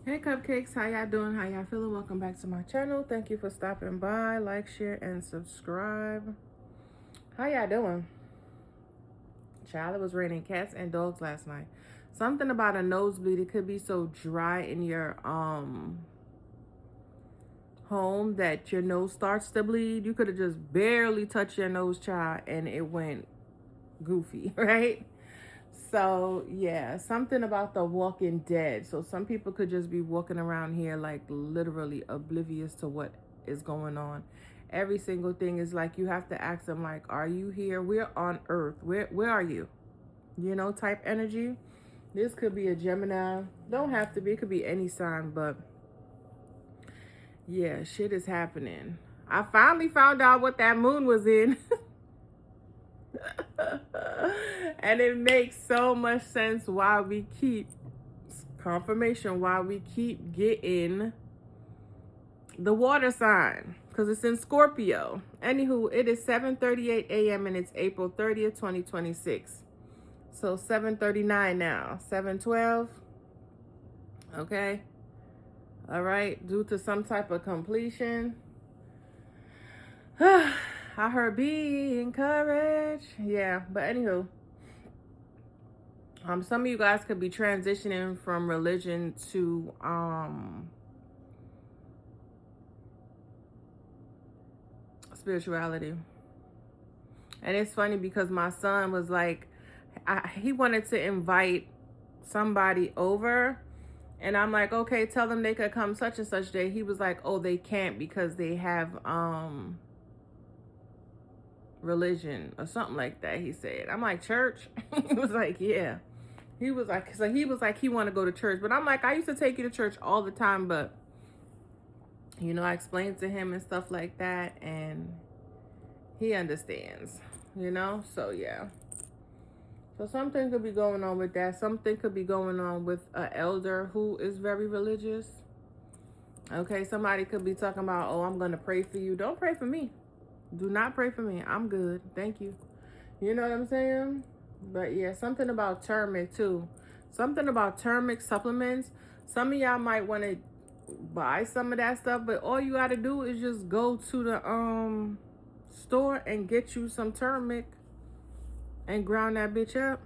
Hey cupcakes, how y'all doing? How y'all feeling? Welcome back to my channel. Thank you for stopping by. Like, share, and subscribe. How y'all doing? Child, it was raining cats and dogs last night. Something about a nosebleed. It could be so dry in your home that your nose starts to bleed. You could have just barely touched your nose, child, and it went goofy, right? So yeah, something about the Walking Dead. So some people could just be walking around here like literally oblivious to what is going on. Every single thing is like you have to ask them like, are you here? We're on Earth. Where are you? You know, type energy. This could be a Gemini. Don't have to be. It could be any sign, but yeah, shit is happening. I finally found out what that moon was in. And it makes so much sense why we keep confirmation, why we keep getting the water sign, because it's in Scorpio. Anywho, it is 7:38 a.m. and it's April 30th, 2026. So 7:39 now. 7:12. Okay. All right. Due to some type of completion. I heard be encouraged. Yeah, but anywho. Some of you guys could be transitioning from religion to spirituality. And it's funny because my son was like, he wanted to invite somebody over. And I'm like, okay, tell them they could come such and such day. He was like, oh, they can't because they have religion or something like that, he said. I'm like, church? He was like, yeah. He was like, so he was like, he want to go to church. But I'm like, I used to take you to church all the time, but you know, I explained to him and stuff like that, and he understands, you know? So, yeah. So something could be going on with that. Something could be going on with an elder who is very religious. Okay, somebody could be talking about, oh, I'm going to pray for you. Don't pray for me. Do not pray for me. I'm good. Thank you. You know what I'm saying? But, yeah, something about turmeric, too. Something about turmeric supplements. Some of y'all might want to buy some of that stuff, but all you got to do is just go to the store and get you some turmeric and ground that bitch up.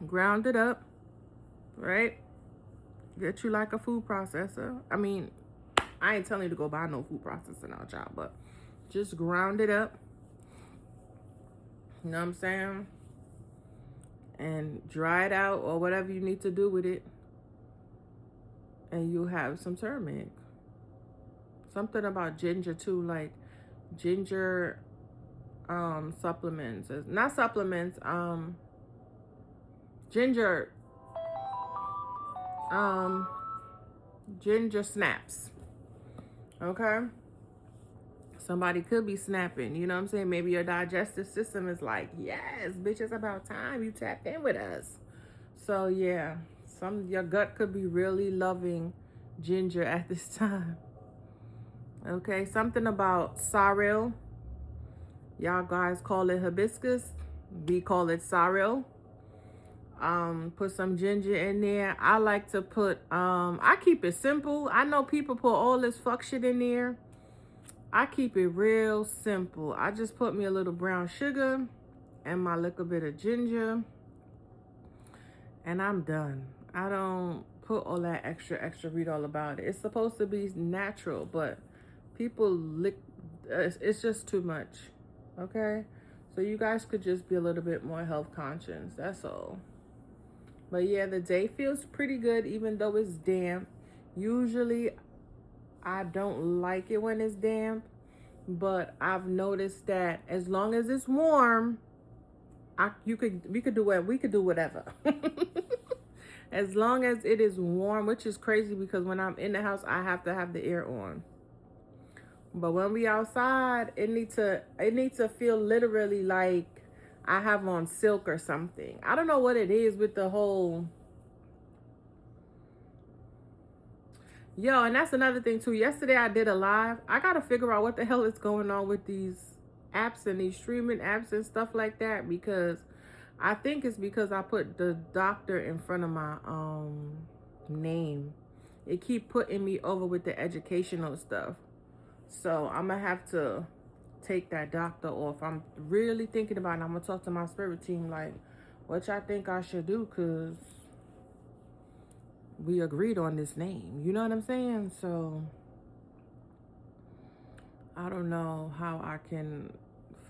Ground it up, right? Get you like a food processor. I mean, I ain't telling you to go buy no food processor now, child, but just ground it up. You know what I'm saying? And dry it out or whatever you need to do with it. And you'll have some turmeric. Something about ginger too, like ginger supplements. Not supplements, ginger ginger snaps. Okay? Somebody could be snapping, you know what I'm saying? Maybe your digestive system is like, yes, bitch, it's about time you tap in with us. So yeah, your gut could be really loving ginger at this time. Okay, something about sorrel. Y'all guys call it hibiscus. We call it sorrel. Put some ginger in there. I like to put I keep it simple. I know people put all this fuck shit in there. I keep it real simple. I just put me a little brown sugar and my little bit of ginger, and I'm done. I don't put all that extra read all about it. It's supposed to be natural, but people lick it's just too much. Okay, so you guys could just be a little bit more health conscious, that's all. But yeah, the day feels pretty good even though it's damp. Usually I don't like it when it's damp, but I've noticed that as long as it's warm, we could do whatever. As long as it is warm, which is crazy because when I'm in the house, I have to have the air on. But when we outside, it needs to feel literally like I have on silk or something. I don't know what it is with the whole. Yo, and that's another thing too. Yesterday I did a live. I gotta figure out what the hell is going on with these apps and these streaming apps and stuff like that, because I think it's because I put the doctor in front of my name. it keep putting me over with the educational stuff. So I'm gonna have to take that doctor off. I'm really thinking about it. I'm gonna talk to my spirit team, like, what y'all think I should do, because we agreed on this name. You know what I'm saying? So I don't know how I can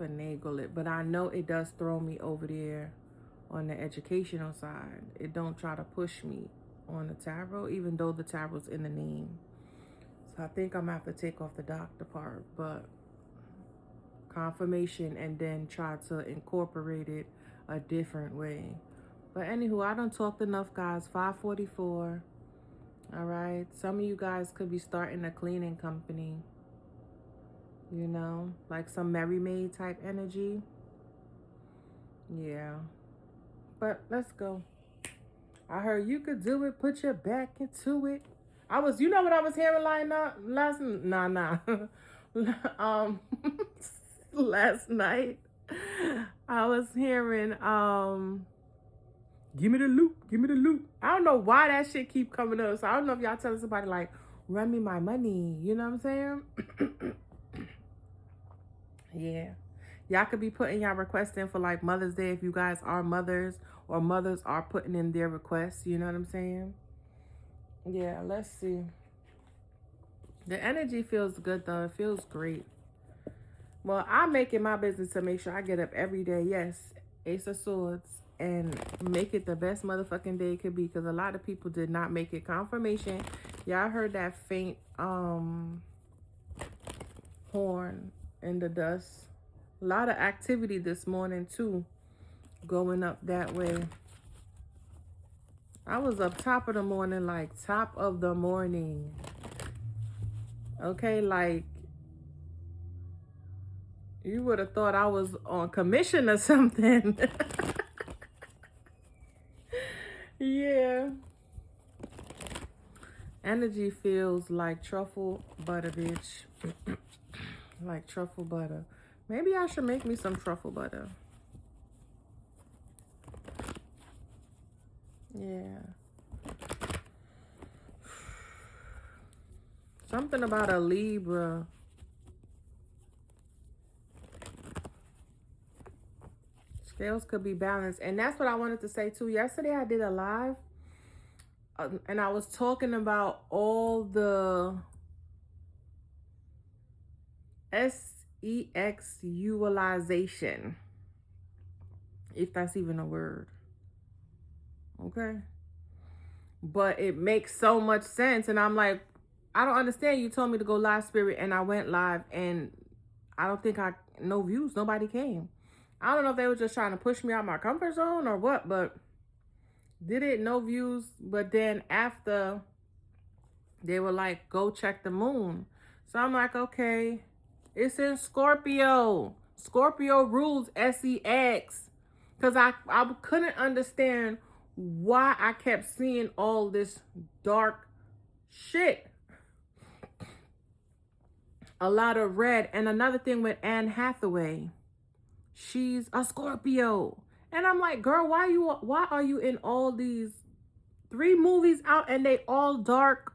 finagle it, but I know it does throw me over there on the educational side. It don't try to push me on the tarot, even though the tarot's in the name. So I think I'm gonna have to take off the doctor part, but confirmation, and then try to incorporate it a different way. But anywho, I done talked enough, guys. 5:44. All right. Some of you guys could be starting a cleaning company. You know, like some Merry Maid type energy. Yeah. But let's go. I heard you could do it. Put your back into it. You know what I was hearing last night I was hearing, give me the loop, give me the loop. I don't know why that shit keep coming up. So I don't know if y'all telling somebody like, run me my money. You know what I'm saying? Yeah. Y'all could be putting y'all requests in for like Mother's Day if you guys are mothers, or mothers are putting in their requests. You know what I'm saying? Yeah, let's see. The energy feels good though. It feels great. Well, I make it my business to make sure I get up every day. Yes, Ace of Swords. And make it the best motherfucking day it could be. Because a lot of people did not make it. Confirmation. Y'all heard that faint horn in the dust. A lot of activity this morning too. Going up that way. I was up top of the morning, like top of the morning. Okay, like you would have thought I was on commission or something. Yeah. Energy feels like truffle butter, bitch. Like truffle butter. Maybe I should make me some truffle butter. Yeah. Something about a Libra. Scales could be balanced. And that's what I wanted to say too. Yesterday I did a live. And I was talking about all the sexualization. If that's even a word. Okay. But it makes so much sense. And I'm like, I don't understand. You told me to go live, Spirit, and I went live, and I don't think no views. Nobody came. I don't know if they were just trying to push me out my comfort zone or what, but did it, no views. But then after, they were like, go check the moon. So I'm like, okay, it's in Scorpio. Scorpio rules sex. Because I couldn't understand why I kept seeing all this dark shit. A lot of red. And another thing with Anne Hathaway, she's a Scorpio. And I'm like, girl, why are you in all these 3 movies out and they all dark,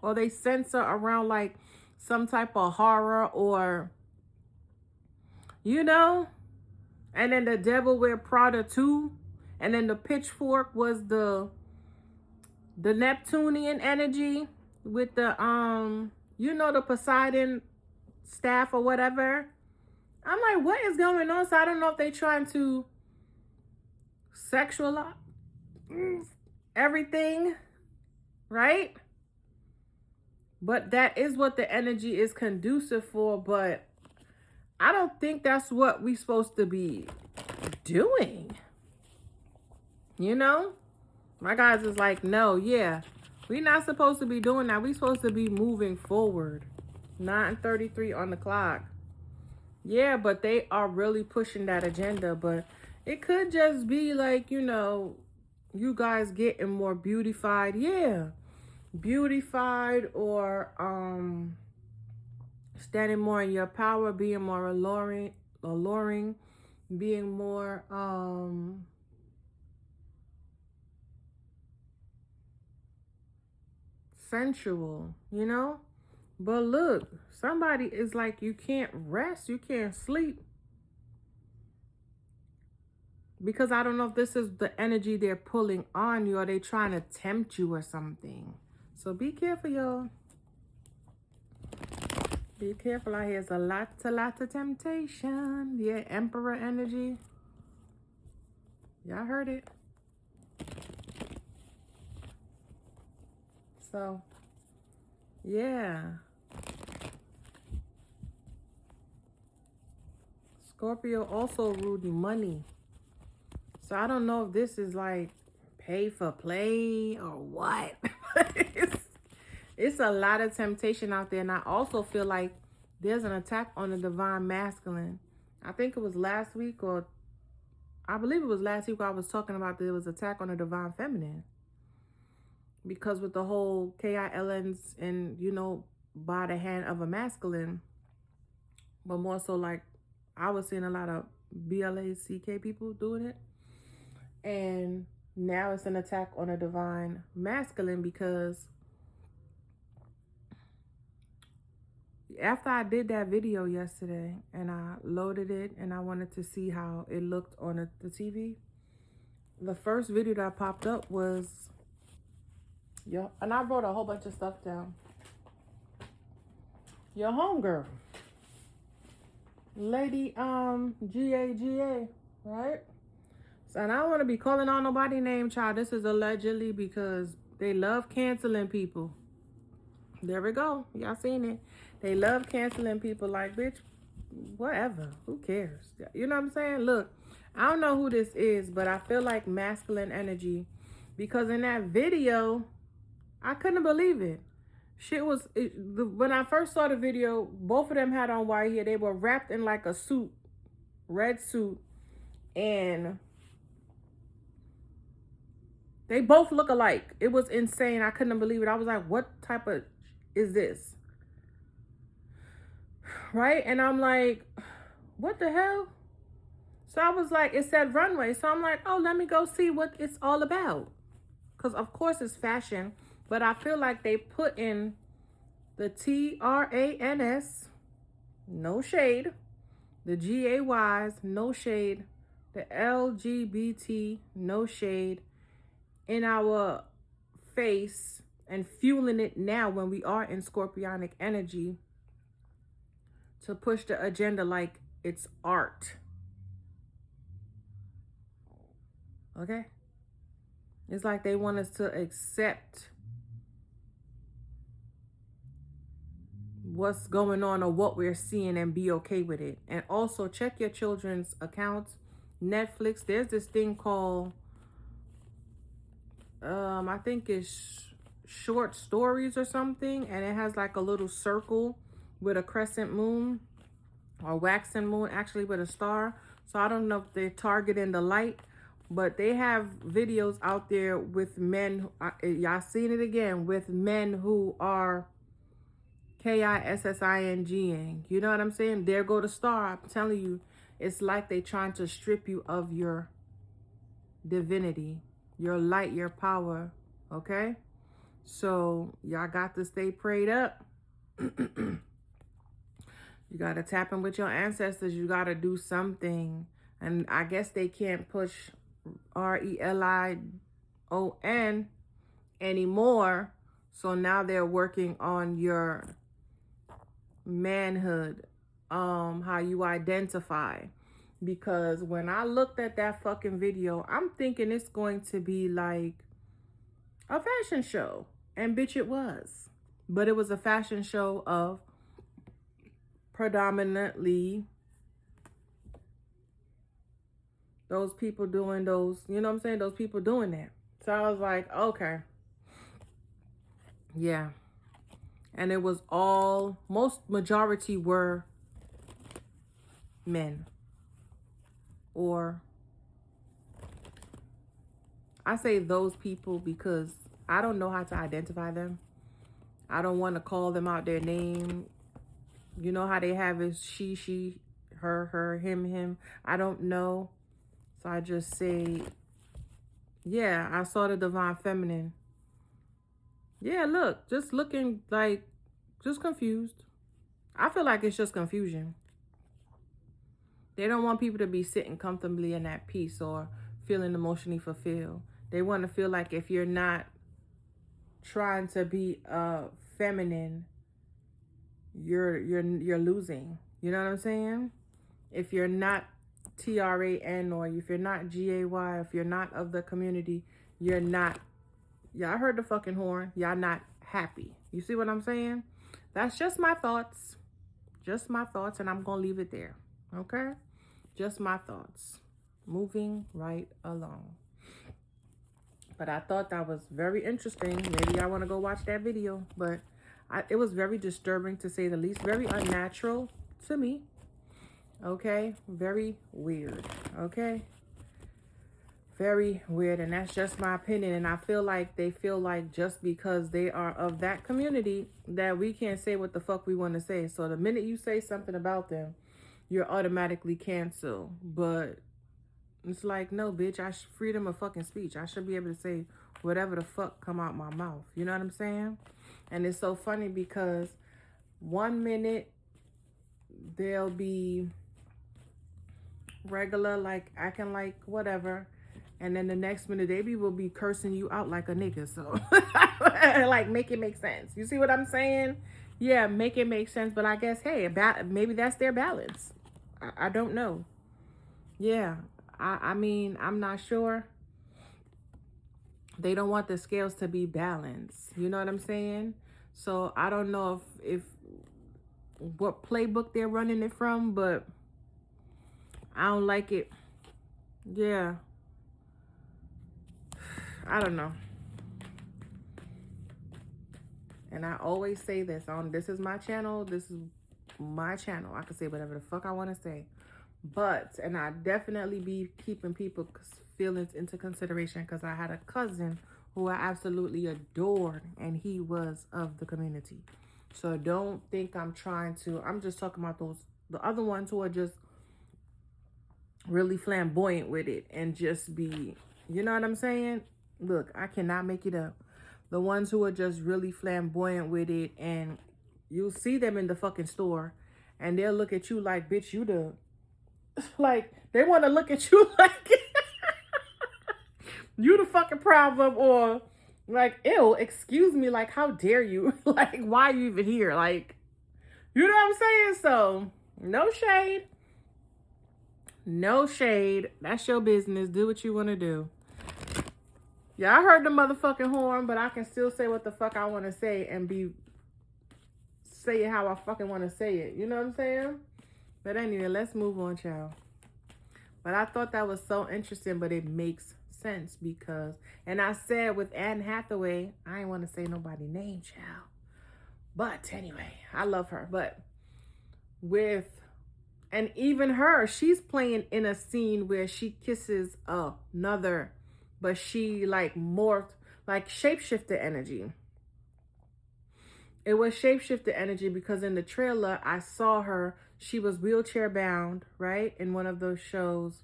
or they censor around like some type of horror, or you know? And then The Devil Wear Prada 2, and then the Pitchfork was the Neptunian energy with the you know, the Poseidon staff or whatever. I'm like, what is going on? So I don't know if they trying to sexualize everything, right? But that is what the energy is conducive for. But I don't think that's what we supposed to be doing. You know? My guys is like, no, yeah. We're not supposed to be doing that. We're supposed to be moving forward. 9:33 on the clock. Yeah, but they are really pushing that agenda. But it could just be like, you know, you guys getting more beautified. Yeah. Beautified, or standing more in your power, being more alluring, being more sensual, you know? But look, somebody is like, you can't rest, you can't sleep. Because I don't know if this is the energy they're pulling on you or they trying to tempt you or something. So be careful, y'all. Be careful out here. There's a lot of temptation. Yeah, Emperor energy. Y'all heard it. So, yeah. Scorpio also ruled money. So I don't know if this is like pay for play or what. It's a lot of temptation out there. And I also feel like there's an attack on the divine masculine. I think it was last week, or I believe it was last week, I was talking about there was attack on the divine feminine. Because with the whole KILNs and, you know, by the hand of a masculine, but more so like I was seeing a lot of BLACK people doing it. And now it's an attack on a divine masculine because after I did that video yesterday and I loaded it and I wanted to see how it looked on the TV, the first video that popped up was, and I wrote a whole bunch of stuff down. Your homegirl, Lady GAGA, right? So, and I don't want to be calling on nobody name, child. This is allegedly because they love canceling people. There we go. Y'all seen it. They love canceling people like, bitch, whatever. Who cares? You know what I'm saying? Look, I don't know who this is, but I feel like masculine energy. Because in that video, I couldn't believe it. Shit was, when I first saw the video, both of them had on white hair. They were wrapped in like a suit, red suit. And they both look alike. It was insane. I couldn't believe it. I was like, what type of is this? Right? And I'm like, what the hell? So I was like, it said runway. So I'm like, oh, let me go see what it's all about. Because of course it's fashion. But I feel like they put in the TRANS, no shade. The GAYs, no shade. The LGBT, no shade. In our face and fueling it now when we are in scorpionic energy to push the agenda like it's art. Okay? It's like they want us to accept what's going on or what we're seeing and be okay with it. And also check your children's accounts. Netflix, there's this thing called I think it's short stories or something, and it has like a little circle with a crescent moon or waxing moon, actually with a star. So I don't know if they're targeting the light, but they have videos out there with men, y'all seen it again, with men who are KISSINGing. You know what I'm saying? There go the star. I'm telling you, it's like they trying to strip you of your divinity, your light, your power. Okay? So y'all got to stay prayed up. You got to tap in with your ancestors. You got to do something. And I guess they can't push RELION anymore. So now they're working on your manhood, how you identify. Because when I looked at that fucking video, I'm thinking it's going to be like a fashion show. And bitch, it was. But it was a fashion show of predominantly those people doing those, you know what I'm saying? Those people doing that. So I was like, okay. Yeah. And it was all, majority were men. Or I say those people because I don't know how to identify them. I don't want to call them out their name. You know how they have it, she, her, him. I don't know. So I just say, yeah, I saw the divine feminine. Yeah, look, just looking like, just confused. I feel like it's just confusion. They don't want people to be sitting comfortably in that peace or feeling emotionally fulfilled. They want to feel like if you're not trying to be feminine, you're losing. You know what I'm saying? If you're not TRAN, or if you're not GAY, if you're not of the community, you're not. Y'all heard the fucking horn. Y'all not happy. You see what I'm saying? That's just my thoughts. Just my thoughts, and I'm gonna leave it there. Okay? Just my thoughts. Moving right along. But I thought that was very interesting. Maybe I want to go watch that video. But it was very disturbing, to say the least. Very unnatural to me. Okay? Very weird. Okay? Very weird. And that's just my opinion. And I feel like they feel like just because they are of that community that we can't say what the fuck we want to say. So the minute you say something about them, you're automatically canceled. But it's like, no, bitch, freedom of fucking speech. I should be able to say whatever the fuck come out my mouth. You know what I'm saying? And it's so funny because one minute they'll be regular, like acting like whatever, and then the next minute they will be cursing you out like a nigga. So like, make it make sense. You see what I'm saying? Yeah, make it make sense. But I guess, hey, maybe that's their balance. I don't know. Yeah, I mean, I'm not sure. They don't want the scales to be balanced. You know what I'm saying? So I don't know if what playbook they're running it from, but I don't like it. Yeah. I don't know. And I always say this this is my channel. This is my channel. I can say whatever the fuck I want to say. But, and I definitely be keeping people's feelings into consideration, because I had a cousin who I absolutely adored, and he was of the community. So don't think I'm just talking about the other ones who are just really flamboyant with it and just be, you know what I'm saying? Look, I cannot make it up. The ones who are just really flamboyant with it, and you'll see them in the fucking store and they'll look at you like, bitch, you the, like, they want to look at you like you the fucking problem, or like, ew, excuse me, like, how dare you? Like, why are you even here? Like, you know what I'm saying? So, no shade. No shade. That's your business. Do what you want to do. Yeah, I heard the motherfucking horn, but I can still say what the fuck I want to say and say it how I fucking want to say it. You know what I'm saying? But anyway, let's move on, child. But I thought that was so interesting, but it makes sense because, and I said with Anne Hathaway, I ain't want to say nobody's name, child. But anyway, I love her. But and even her, she's playing in a scene where she kisses another, but she like morphed, like shapeshifter energy. It was shapeshifter energy because in the trailer, I saw her. She was wheelchair bound, right? In one of those shows.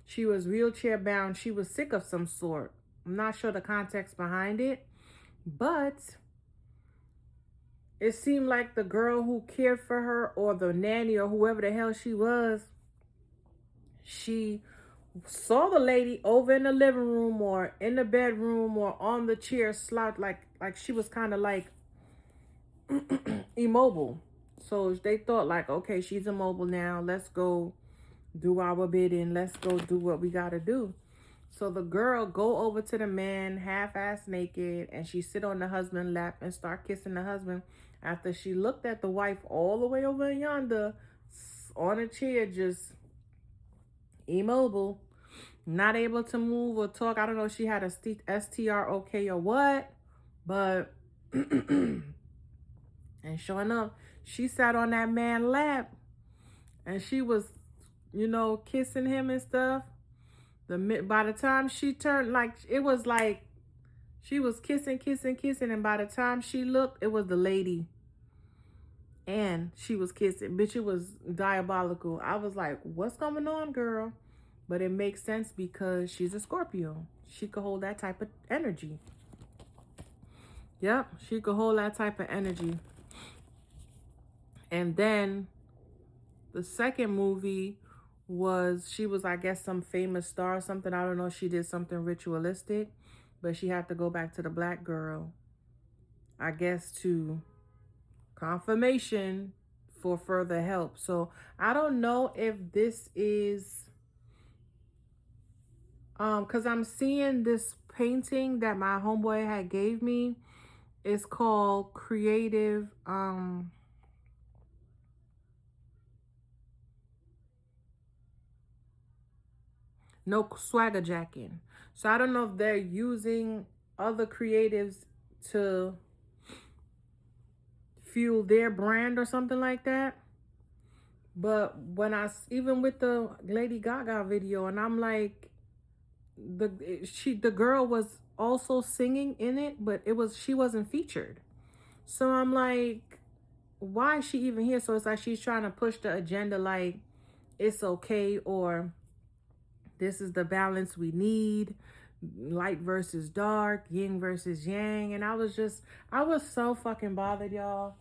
She was wheelchair bound. She was sick of some sort. I'm not sure the context behind it, but it seemed like the girl who cared for her, or the nanny, or whoever the hell she was, she saw the lady over in the living room or in the bedroom or on the chair slouched, like she was kind of like immobile. So they thought like, okay, she's immobile now. Let's go do our bidding. Let's go do what we got to do. So the girl go over to the man half-ass naked, and she sit on the husband's lap and start kissing the husband after she looked at the wife all the way over yonder on a chair, just immobile, not able to move or talk. I don't know if she had a STROK or what, but and sure enough, she sat on that man's lap and she was, you know, kissing him and stuff. By the time she turned, like, it was like she was kissing, and by the time she looked, it was the lady. And she was kissing. Bitch, it was diabolical. I was like, what's going on, girl? But it makes sense because she's a Scorpio. She could hold that type of energy. Yep, she could hold that type of energy. And then the second movie was, she was, I guess, some famous star or something. I don't know. She did something ritualistic, but she had to go back to the black girl, I guess, to confirmation for further help. So I don't know if this is, because I'm seeing this painting that my homeboy had gave me. It's called Creative, no swagger jacking. So I don't know if they're using other creatives to fuel their brand or something like that. But when even with the Lady Gaga video, and I'm like, the girl was also singing in it, but she wasn't featured. So I'm like, why is she even here? So it's like she's trying to push the agenda, like it's okay, or this is the balance we need, light versus dark, yin versus yang. And I was so fucking bothered, y'all.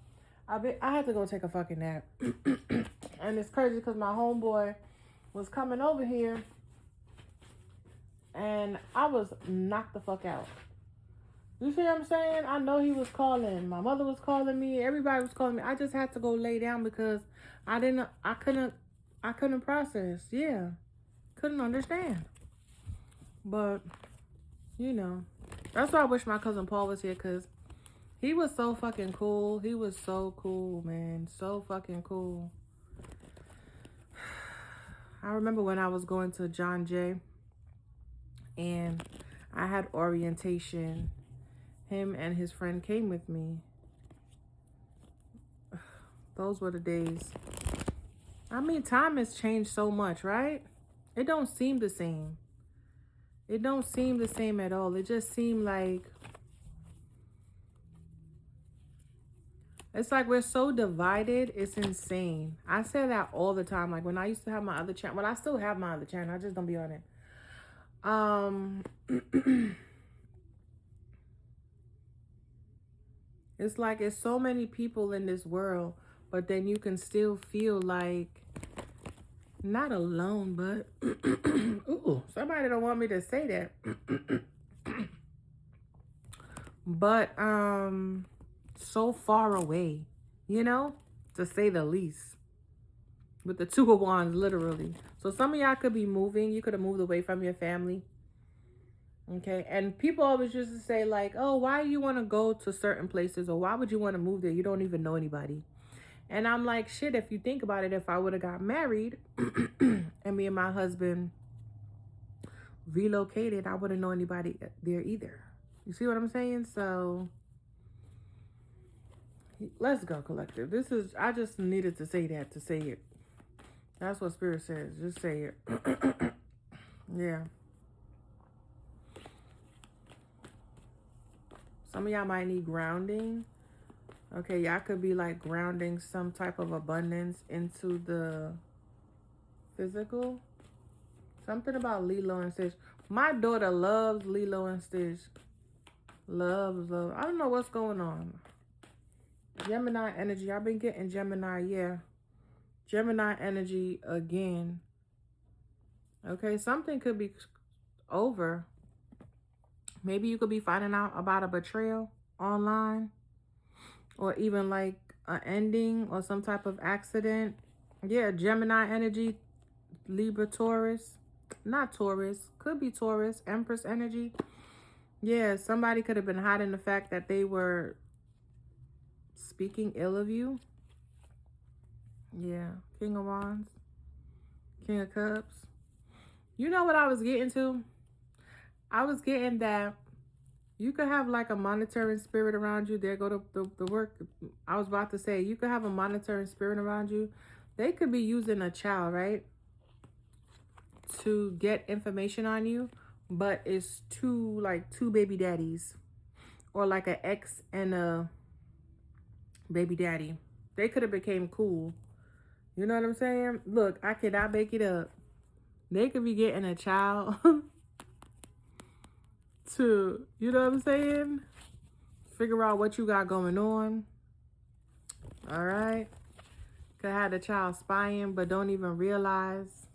I had to go take a fucking nap. And it's crazy because my homeboy was coming over here and I was knocked the fuck out. You see what I'm saying? I know he was calling. My mother was calling me. Everybody was calling me. I just had to go lay down because I couldn't process. Yeah. Couldn't understand. But, you know, that's why I wish my cousin Paul was here, because he was so fucking cool. He was so cool, man. So fucking cool. I remember when I was going to John Jay and I had orientation. Him and his friend came with me. Those were the days. I mean, time has changed so much, right? It don't seem the same. It don't seem the same at all. It just seemed like, it's like we're so divided. It's insane. I say that all the time. Like when I used to have my other channel. Well, I still have my other channel. I just don't be on it. It's like it's so many people in this world, but then you can still feel like not alone, but ooh, somebody don't want me to say that. But so far away, you know, to say the least. With the Two of Wands, literally. So some of y'all could be moving. You could have moved away from your family. Okay, and people always used to say like, oh, why do you want to go to certain places, or why would you want to move there? You don't even know anybody. And I'm like, shit, if you think about it, if I would have got married and me and my husband relocated, I wouldn't know anybody there either. You see what I'm saying? So let's go, collective. I just needed to say that, to say it. That's what Spirit says. Just say it. Yeah. Some of y'all might need grounding. Okay, y'all could be like grounding some type of abundance into the physical. Something about Lilo and Stitch. My daughter loves Lilo and Stitch. Loves. I don't know what's going on. Gemini energy. I've been getting Gemini, yeah. Gemini energy again. Okay, something could be over. Maybe you could be finding out about a betrayal online, or even like an ending or some type of accident. Yeah, Gemini energy, Libra, Taurus. Not Taurus. Could be Taurus, Empress energy. Yeah, somebody could have been hiding the fact that they were speaking ill of you. Yeah, King of Wands, King of Cups. You know what I was getting to? I was getting that you could have like a monitoring spirit around you. There go the work. I was about to say, you could have a monitoring spirit around you. They could be using a child, right, to get information on you, but it's two baby daddies, or like an ex and a baby daddy. They could have became cool. You know what I'm saying? Look, I cannot make it up. They could be getting a child to, you know what I'm saying, Figure out what you got going on. All right. Could have the child spying, but don't even realize.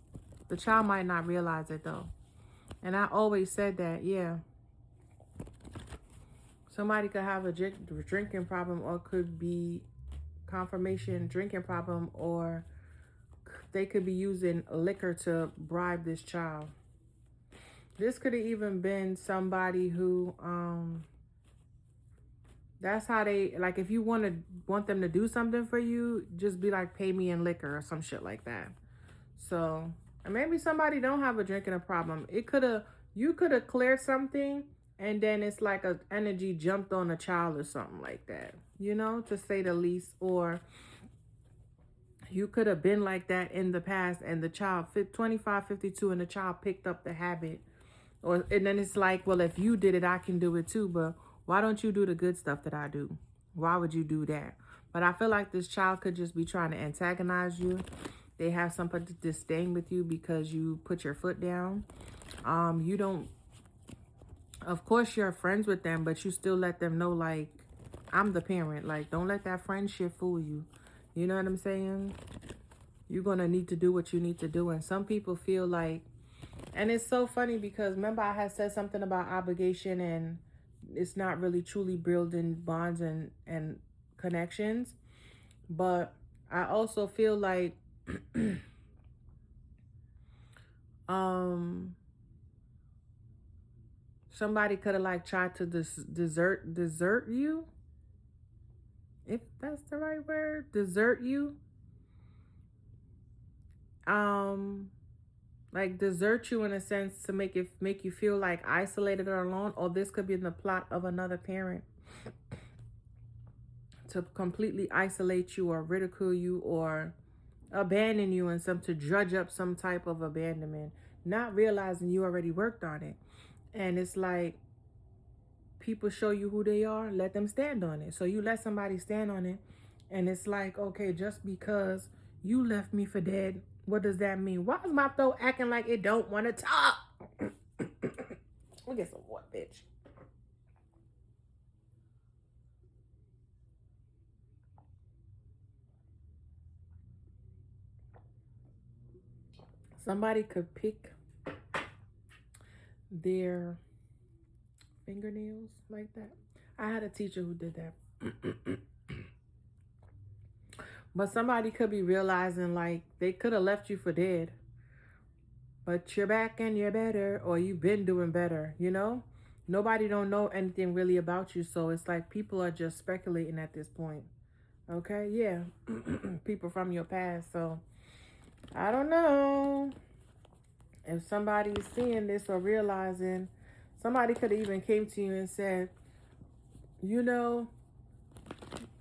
The child might not realize it though. And I always said that, yeah. Somebody could have a drinking problem, or could be confirmation drinking problem, or they could be using liquor to bribe this child. This could have even been somebody who, that's how they, like, if you want them to do something for you, just be like, pay me in liquor or some shit like that. So, and maybe somebody don't have a drinking problem. You could have cleared something, and then it's like a energy jumped on a child or something like that, you know, to say the least. Or you could have been like that in the past, and the child 25, 52, and the child picked up the habit. And then it's like, well, if you did it, I can do it too. But why don't you do the good stuff that I do? Why would you do that? But I feel like this child could just be trying to antagonize you. They have some disdain with you because you put your foot down. You don't, of course you're friends with them, but you still let them know, like, I'm the parent. Like, don't let that friendship fool you. You know what I'm saying? You're going to need to do what you need to do. And some people feel like, and it's so funny because remember I had said something about obligation, and it's not really truly building bonds and connections. But I also feel like somebody could have like tried to desert you, if that's the right word, desert you. Like desert you in a sense to make you feel like isolated or alone. Or this could be in the plot of another parent to completely isolate you or ridicule you or abandon you, and to drudge up some type of abandonment, not realizing you already worked on it. And it's like, people show you who they are, let them stand on it. So you let somebody stand on it, and it's like, okay, just because you left me for dead, what does that mean? Why is my throat acting like it don't want to talk? We'll get some water, bitch. Somebody could pick their fingernails like that. I had a teacher who did that. But somebody could be realizing like they could have left you for dead, but you're back and you're better, or you've been doing better, you know? Nobody don't know anything really about you, so it's like people are just speculating at this point. Okay, yeah. People from your past. So I don't know if somebody's seeing this or realizing. Somebody could have even came to you and said, you know,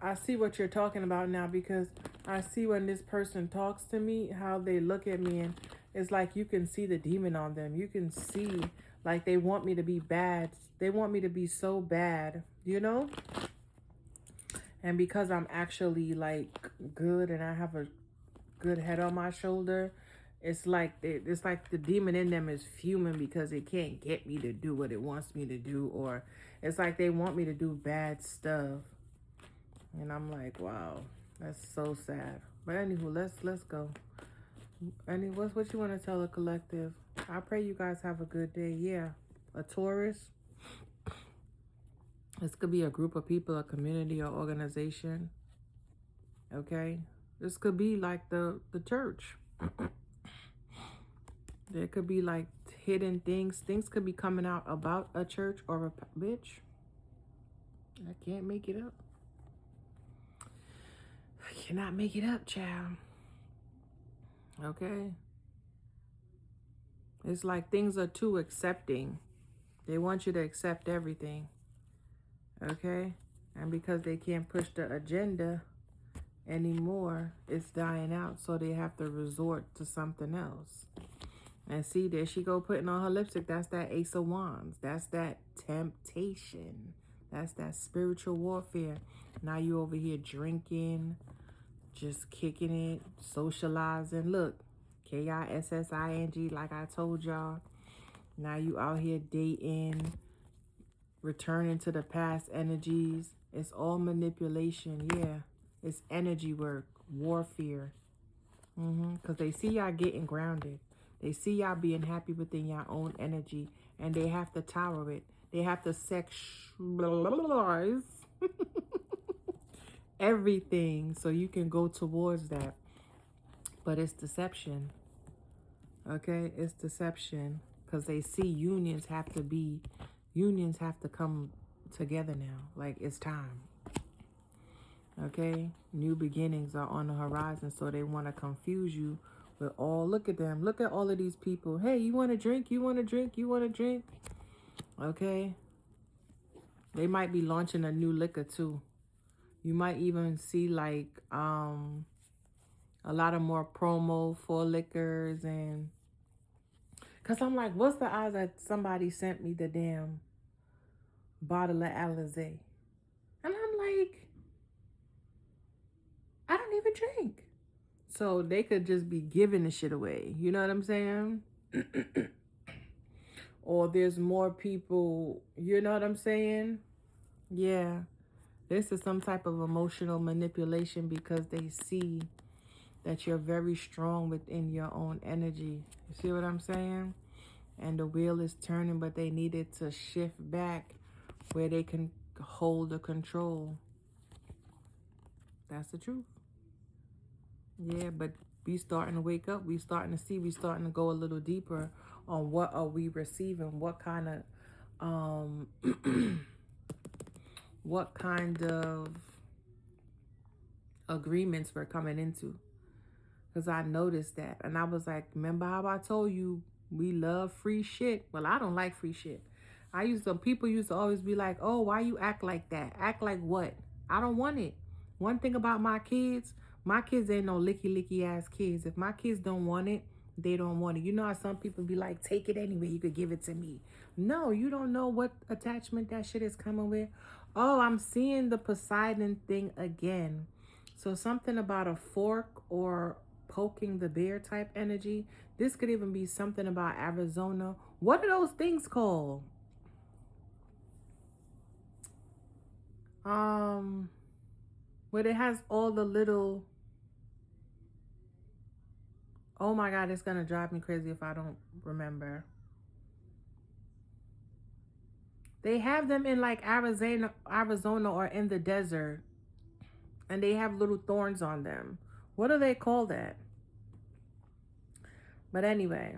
I see what you're talking about now, because I see when this person talks to me, how they look at me, and it's like you can see the demon on them. You can see like they want me to be bad. They want me to be so bad, you know? And because I'm actually like good and I have a good head on my shoulder, it's like the demon in them is fuming because it can't get me to do what it wants me to do, or it's like they want me to do bad stuff. And I'm like, wow, that's so sad. But anywho, let's go. What you want to tell the collective? I pray you guys have a good day. Yeah, a Taurus. This could be a group of people, a community, or organization. Okay, this could be like the church. There could be like hidden things. Things could be coming out about a church or a bitch. I can't make it up. I cannot make it up, child. Okay. It's like things are too accepting. They want you to accept everything. Okay? And because they can't push the agenda anymore, it's dying out. So they have to resort to something else. And see, there she go putting on her lipstick. That's that Ace of Wands. That's that temptation. That's that spiritual warfare. Now you over here drinking, just kicking it, socializing. Look, KISSING, like I told y'all. Now you out here dating, returning to the past energies. It's all manipulation. Yeah, it's energy work, warfare. Because they see y'all getting grounded. They see y'all being happy within your own energy, and they have to tower it. They have to sexualize everything so you can go towards that. But it's deception. Okay, it's deception, because they see unions have to come together now. Like, it's time. Okay, new beginnings are on the horizon, so they want to confuse you with all. Look at them. Look at all of these people. Hey, you want to drink? You want to drink? You want to drink? Okay, they might be launching a new liquor too. You might even see like a lot of more promo for liquors. And because I'm like, what's the odds that somebody sent me the damn bottle of Alizé? And I'm like, I don't even drink. So they could just be giving the shit away. You know what I'm saying? Or there's more people, you know what I'm saying? Yeah. This is some type of emotional manipulation, because they see that you're very strong within your own energy. You see what I'm saying? And the wheel is turning, but they needed to shift back where they can hold the control. That's the truth. Yeah, but we starting to wake up. We starting to see. We starting to go a little deeper on what are we receiving. What kind of what kind of agreements we're coming into. Because I noticed that, and I was like, remember how I told you we love free shit? Well, I don't like free shit. People used to always be like, oh, why you act like that? Act like what? I don't want it. One thing about my kids ain't no licky ass kids. If my kids don't want it, they don't want it. You know how some people be like, take it anyway, you could give it to me. No, you don't know what attachment that shit is coming with. Oh, I'm seeing the Poseidon thing again. So something about a fork or poking the bear type energy. This could even be something about Arizona. What are those things called? Where it has all the little, oh my God, it's gonna drive me crazy if I don't remember. They have them in like Arizona or in the desert, and they have little thorns on them. What do they call that? But anyway,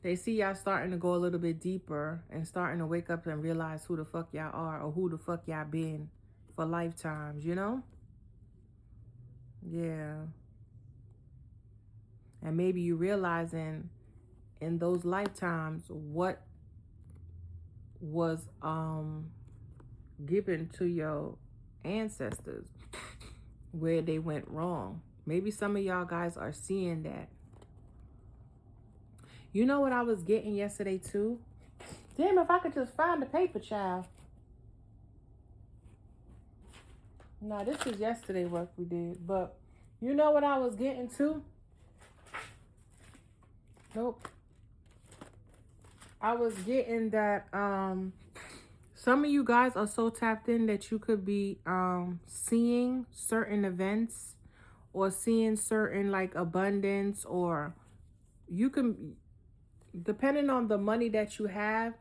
they see y'all starting to go a little bit deeper and starting to wake up and realize who the fuck y'all are, or who the fuck y'all been for lifetimes, you know? Yeah. And maybe you realizing in those lifetimes what was given to your ancestors, where they went wrong. Maybe some of y'all guys are seeing that. You know what I was getting yesterday too? Damn, if I could just find the paper, child. No, this is yesterday work we did. But you know what I was getting too? Nope. I was getting that some of you guys are so tapped in that you could be seeing certain events, or seeing certain like abundance, or you can, depending on the money that you have,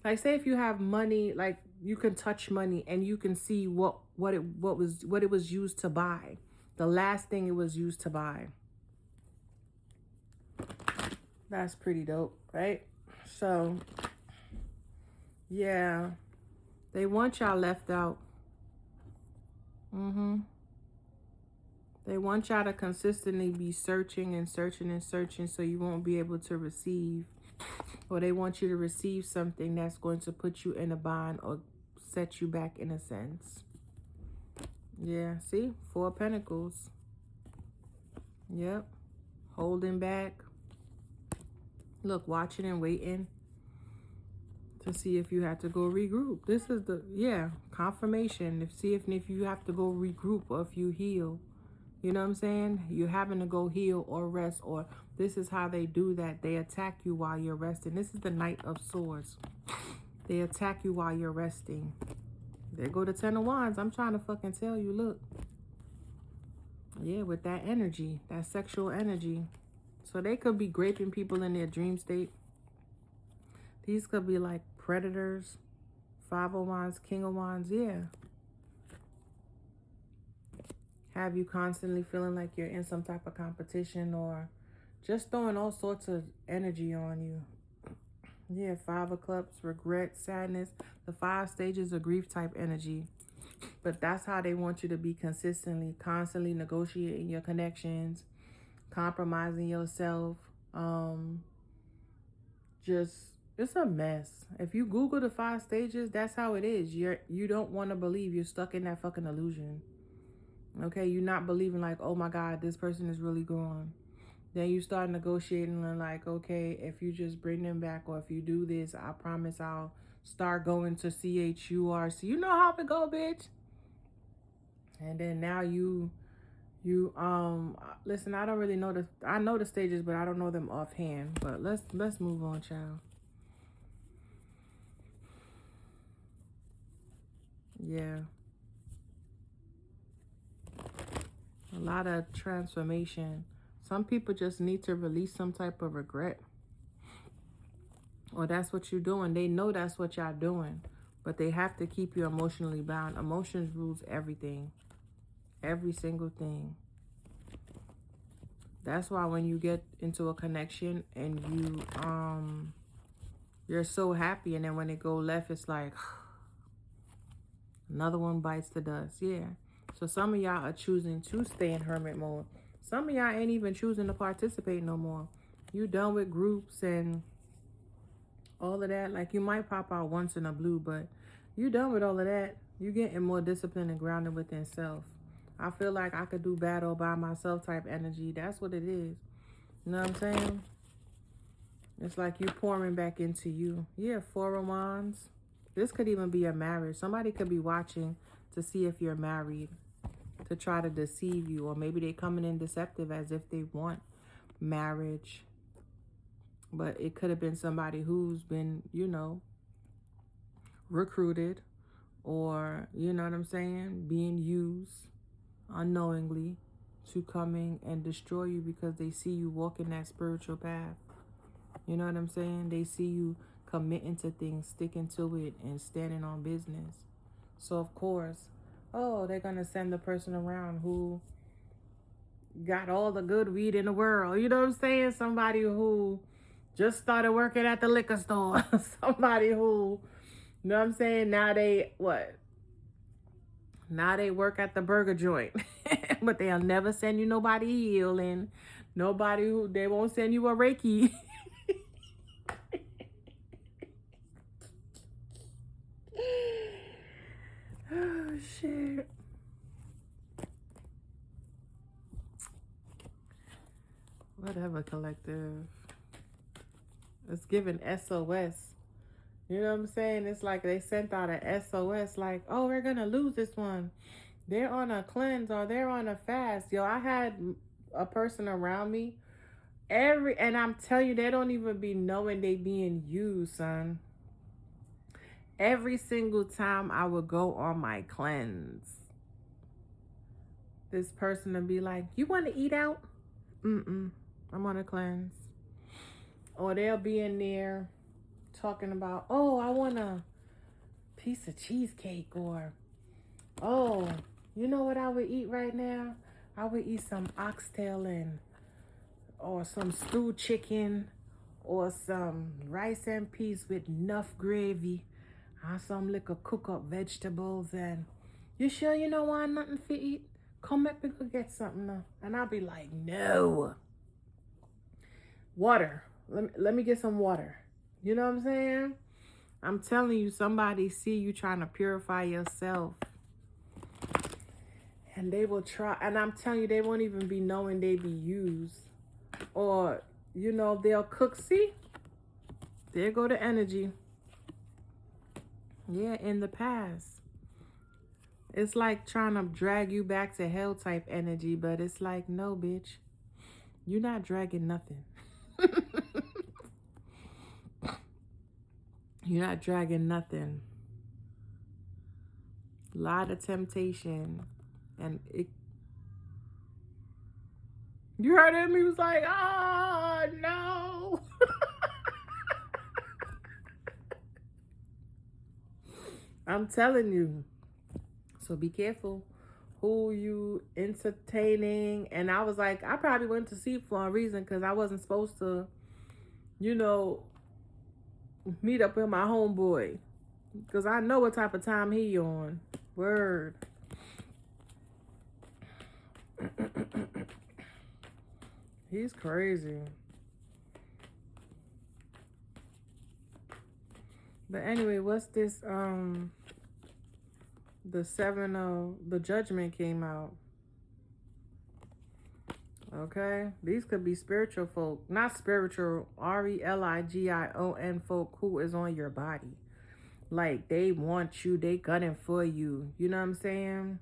like say if you have money, like you can touch money and you can see what it was used to buy, the last thing it was used to buy. That's pretty dope, right? So yeah, they want y'all left out. They want y'all to consistently be searching and searching and searching, so you won't be able to receive. Or they want you to receive something that's going to put you in a bind or set you back in a sense. Yeah, see? 4 of Pentacles. Yep. Holding back. Look, watching and waiting to see if you have to go regroup. This is the, yeah, confirmation. See if you have to go regroup, or if you heal. You know what I'm saying? You're having to go heal or rest, or this is how they do that. They attack you while you're resting. This is the Knight of Swords. They attack you while you're resting. There go the 10 of Wands. I'm trying to fucking tell you, look. Yeah, with that energy, that sexual energy. So they could be raping people in their dream state. These could be like predators. 5 of Wands, King of Wands, yeah. Have you constantly feeling like you're in some type of competition or just throwing all sorts of energy on you. Yeah, 5 of Cups, regret, sadness. The 5 stages of grief type energy. But that's how they want you to be consistently, constantly negotiating your connections, compromising yourself. Just, it's a mess. If you Google the 5 stages, that's how it is. You don't want to believe you're stuck in that fucking illusion. Okay, you're not believing like, oh my God, this person is really gone. Then you start negotiating and like, okay, if you just bring them back or if you do this, I promise I'll start going to CHURC. You know how it go, bitch. And then now you listen, I don't really know I know the stages, but I don't know them offhand. But let's move on, child. Yeah. A lot of transformation. Some people just need to release some type of regret. Or that's what you're doing. They know that's what y'all doing. But they have to keep you emotionally bound. Emotions rules everything. Every single thing. That's why when you get into a connection and you're so happy, and then when it go left, it's like another one bites the dust. Yeah. So some of y'all are choosing to stay in hermit mode. Some of y'all ain't even choosing to participate no more. You done with groups and all of that. Like, you might pop out once in a blue, but you done with all of that. You getting more disciplined and grounded within self. I feel like I could do battle by myself type energy. That's what it is. You know what I'm saying? It's like you pouring back into you. Yeah, 4 of Wands. This could even be a marriage. Somebody could be watching to see if you're married, to try to deceive you. Or maybe they coming in deceptive as if they want marriage. But it could have been somebody who's been, you know, recruited. Or, you know what I'm saying, being used unknowingly to coming and destroy you because they see you walking that spiritual path. You know what I'm saying? They see you committing to things, sticking to it, and standing on business. So, of course, oh, they're going to send the person around who got all the good weed in the world. You know what I'm saying? Somebody who just started working at the liquor store. Somebody who, you know what I'm saying? Now they, what? Now they work at the burger joint. But they'll never send you nobody healing. Nobody who, they won't send you a Reiki. Oh, shit. Whatever, collective. It's giving SOS. You know what I'm saying? It's like they sent out a SOS like, oh, we're going to lose this one. They're on a cleanse or they're on a fast. Yo, I had a person around me. And I'm telling you, they don't even be knowing they being used, son. Every single time I would go on my cleanse, this person would be like, you want to eat out? I'm on a cleanse. Or they'll be in there talking about, oh, I want a piece of cheesecake. Or, oh, you know what I would eat right now? I would eat some oxtail or some stewed chicken or some rice and peas with enough gravy. Or some little cook up vegetables. And you sure you don't want nothing to eat? Come up and go get something now. And I'll be like, no. Water. Let me get some water. You know what I'm saying? I'm telling you, somebody see you trying to purify yourself. And they will try. And I'm telling you, they won't even be knowing they be used. Or, you know, they'll cook. See? There go the energy. Yeah, in the past. It's like trying to drag you back to hell type energy. But it's like, no, bitch. You're not dragging nothing. You're not dragging nothing. A lot of temptation. And it, you heard him? He was like, oh, no. I'm telling you. So be careful who you entertaining. And I was like, I probably went to sleep for a reason because I wasn't supposed to, you know, meet up with my homeboy. Because I know what type of time he on. Word. He's crazy. But anyway, what's this? The 7 of the judgment came out. Okay, these could be spiritual folk, not spiritual, religion folk who is on your body. Like they want you, they gunning for you. You know what I'm saying?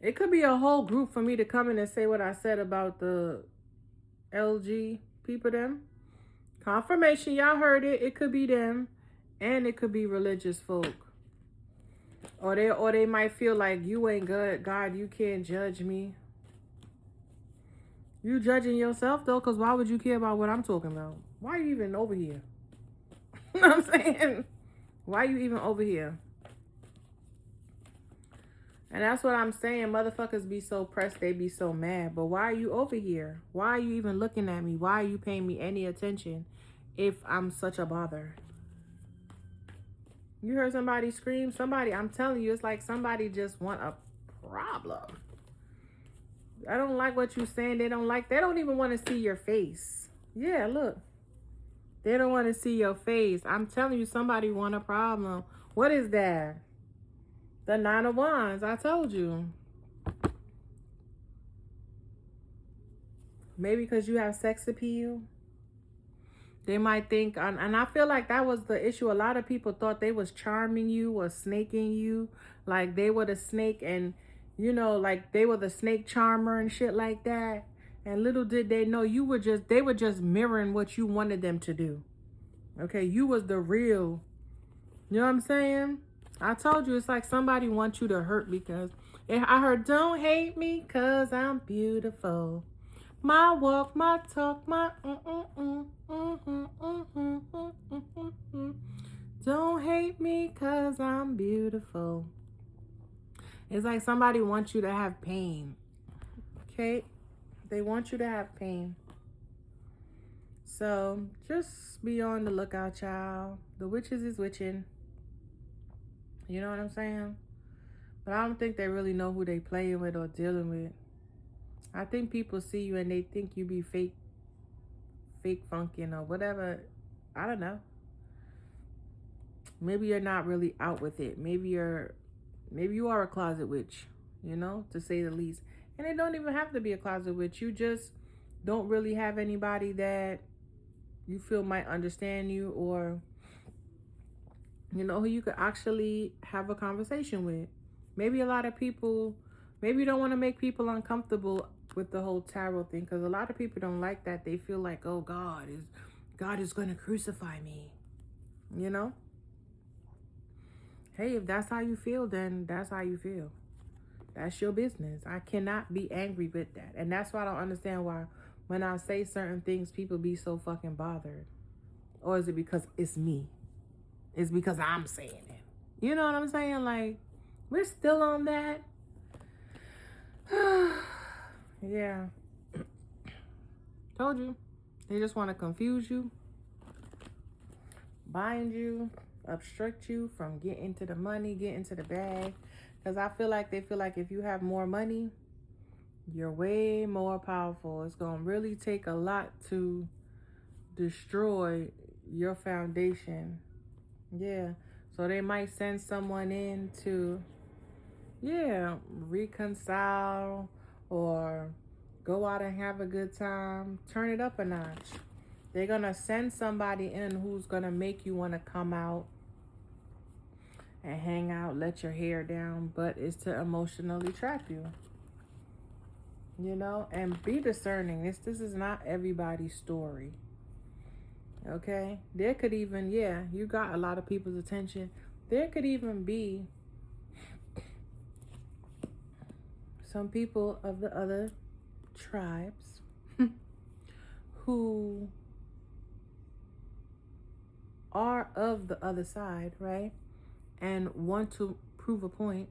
It could be a whole group for me to come in and say what I said about the LG people them. Confirmation, y'all heard it. It could be them, and it could be religious folk. Or they might feel like you ain't good, God, you can't judge me. You judging yourself though, because why would you care about what I'm talking about? Why are you even over here? You know what I'm saying? Why are you even over here? And that's what I'm saying. Motherfuckers be so pressed, they be so mad. But why are you over here? Why are you even looking at me? Why are you paying me any attention if I'm such a bother? You heard somebody scream? Somebody, I'm telling you, it's like somebody just want a problem. I don't like what you're saying. They don't even want to see your face. Yeah, look. They don't want to see your face. I'm telling you, somebody want a problem. What is that? The 9 of Wands. I told you. Maybe because you have sex appeal. They might think, and I feel like that was the issue. A lot of people thought they was charming you or snaking you. Like they were the snake and, you know, like they were the snake charmer and shit like that. And little did they know they were just mirroring what you wanted them to do. Okay, you was the real, you know what I'm saying? I told you, it's like somebody wants you to hurt because I heard, don't hate me because I'm beautiful. My walk, my talk, my don't hate me because I'm beautiful. It's like somebody wants you to have pain. Okay? They want you to have pain. So just be on the lookout, child. The witches is witching. You know what I'm saying? But I don't think they really know who they playing with or dealing with. I think people see you and they think you be fake funking or whatever. I don't know. Maybe you're not really out with it. Maybe you are a closet witch, you know, to say the least. And it don't even have to be a closet witch. You just don't really have anybody that you feel might understand you or, you know, who you could actually have a conversation with. Maybe a lot of people, maybe you don't want to make people uncomfortable with the whole tarot thing, because a lot of people don't like that. They feel like, oh, God is going to crucify me, you know? Hey, if that's how you feel, then that's how you feel. That's your business. I cannot be angry with that. And that's why I don't understand why when I say certain things, people be so fucking bothered. Or is it because it's me? It's because I'm saying it. You know what I'm saying? Like, we're still on that. Yeah. Told you. They just want to confuse you, bind you, obstruct you from getting to the money, getting to the bag. Because I feel like they feel like if you have more money, you're way more powerful. It's going to really take a lot to destroy your foundation. Yeah. So they might send someone in to, reconcile or go out and have a good time. Turn it up a notch. They're going to send somebody in who's going to make you want to come out and hang out, let your hair down, but it's to emotionally trap you. You know, and be discerning. This is not everybody's story. Okay? There could even, yeah, you got a lot of people's attention. There could even be some people of the other tribes who are of the other side, right? And want to prove a point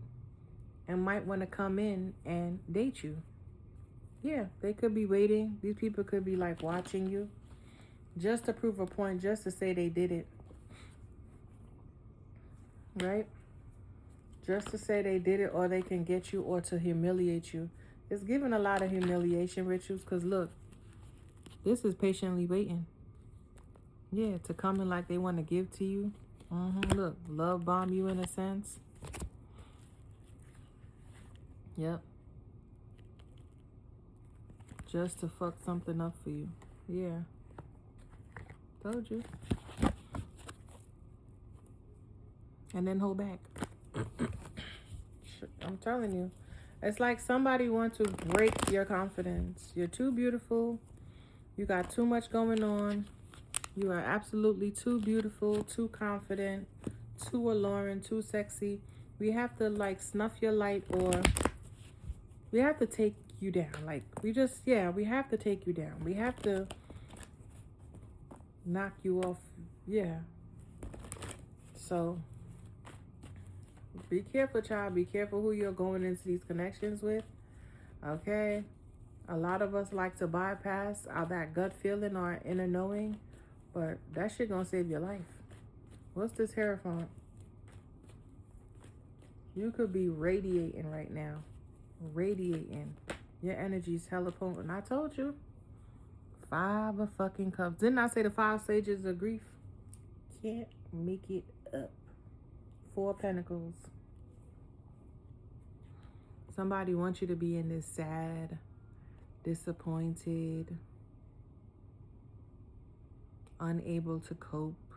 and might want to come in and date you. Yeah, they could be waiting. These people could be like watching you just to prove a point, just to say they did it. Right? Just to say they did it, or they can get you, or to humiliate you. It's giving a lot of humiliation rituals because look, this is patiently waiting. Yeah, to come in like they want to give to you. Look, love bomb you in a sense. Yep. Just to fuck something up for you. Yeah. Told you. And then hold back. I'm telling you. It's like somebody wants to break your confidence. You're too beautiful. You got too much going on. You are absolutely too beautiful, too confident, too alluring, too sexy. We have to like snuff your light, or we have to take you down. Like we have to take you down. We have to knock you off. Yeah. So be careful, child. Be careful who you're going into these connections with. Okay? A lot of us like to bypass that gut feeling or inner knowing, but that shit gonna save your life. What's this Hierophant? You could be radiating right now. Radiating. Your energy's hella potent. I told you. 5 of fucking cups. Didn't I say the 5 stages of grief? Can't make it up. 4 of Pentacles. Somebody wants you to be in this sad, disappointed, unable to cope,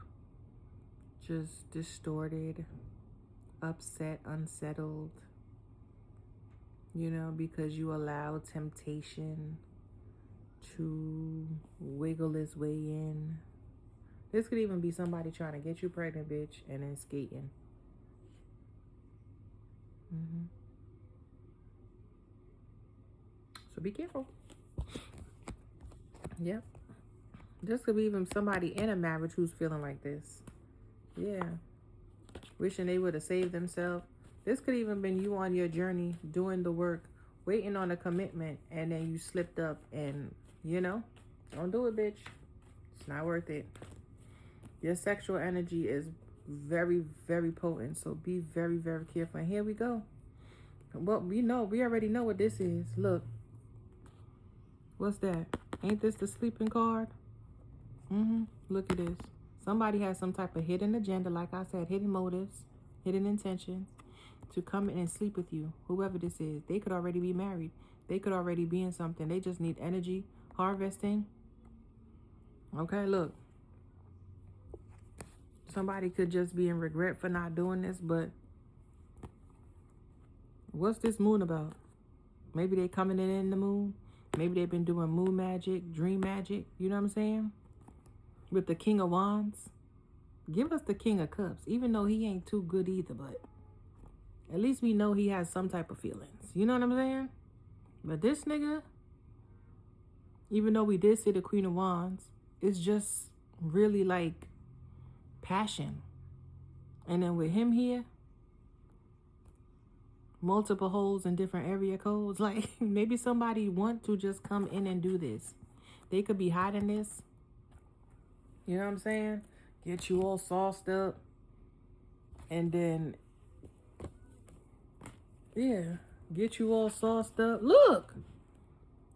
just distorted, upset, unsettled, you know, because you allow temptation to wiggle its way in. This could even be somebody trying to get you pregnant, bitch, and then skating. So be careful. Yep. This could be even somebody in a marriage who's feeling like this. Yeah. Wishing they would have saved themselves. This could even been you on your journey, doing the work, waiting on a commitment, and then you slipped up and, you know, don't do it, bitch. It's not worth it. Your sexual energy is very, very potent, so be very, very careful. And here we go. Well, we already know what this is. Look. What's that? Ain't this the sleeping card? Look at this. Somebody has some type of hidden agenda, like I said, hidden motives, hidden intentions to come in and sleep with you. Whoever this is, they could already be married. They could already be in something. They just need energy harvesting. Okay, look. Somebody could just be in regret for not doing this, but what's this moon about? Maybe they coming in the moon. Maybe they've been doing moon magic, dream magic. You know what I'm saying? With the King of Wands. Give us the King of Cups. Even though he ain't too good either, but at least we know he has some type of feelings. You know what I'm saying? But this nigga, even though we did see the Queen of Wands, it's just really like passion. And then with him here, multiple holes in different area codes. Like maybe somebody want to just come in and do this. They could be hiding this. You know what I'm saying? Get you all sauced up. And then, yeah, get you all sauced up. Look,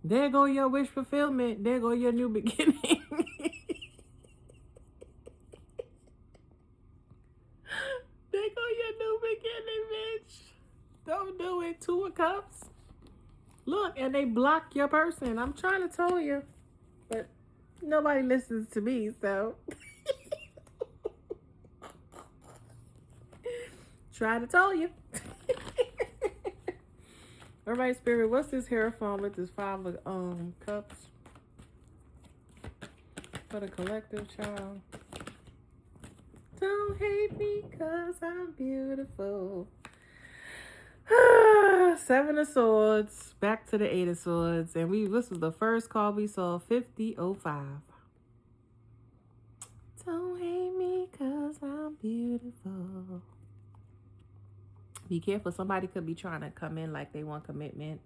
there go your wish fulfillment. There go your new beginning. There go your new beginning, bitch. Don't do it. 2 of Cups. Look, and they block your person. I'm trying to tell you. But nobody listens to me, so. Try to tell you. All right, Spirit, what's this Hierophant with this 5 of Cups? For the collective, child. Don't hate me because I'm beautiful. Seven of Swords. Back to the Eight of Swords. And this was the first card we saw, 5005. Don't hate me because I'm beautiful. Be careful. Somebody could be trying to come in like they want commitment.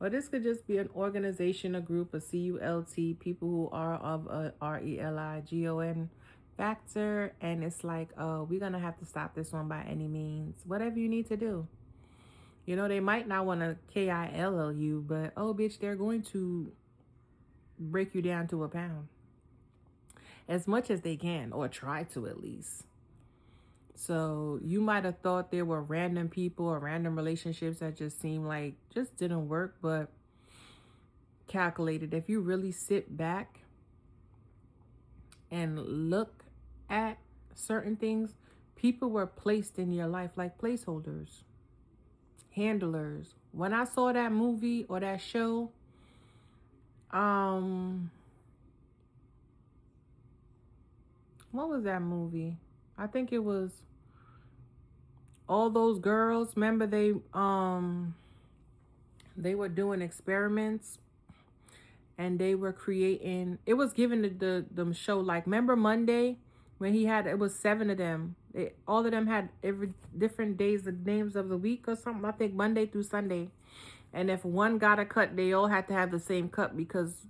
Or this could just be an organization, a group, a CULT, people who are of a RELIGON factor. And it's like, oh, we're going to have to stop this one by any means. Whatever you need to do. You know, they might not want to KILL you, but, oh, bitch, they're going to break you down to a pound. As much as they can, or try to at least. So you might have thought there were random people or random relationships that just seemed like just didn't work, but calculated. If you really sit back and look at certain things, people were placed in your life like placeholders, handlers. When I saw that movie or that show, what was that movie? I think it was all those girls. Remember they were doing experiments and they were creating, it was given the show, like, remember Monday when it was 7 of them. All of them had every different days, the names of the week or something. I think Monday through Sunday. And if one got a cut, they all had to have the same cut because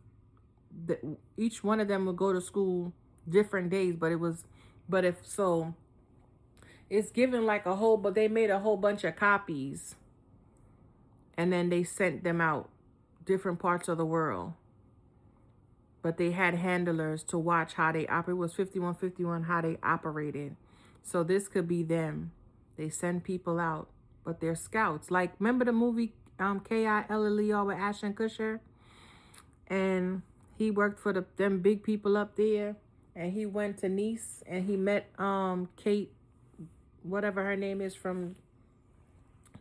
each one of them would go to school different days. It's given like but they made a whole bunch of copies and then they sent them out different parts of the world. But they had handlers to watch how they operate. It was 5151, how they operated. So this could be them. They send people out, but they're scouts. Like, remember the movie KILLER with Ashton Kutcher? And he worked for them big people up there. And he went to Nice and he met Kate, whatever her name is, from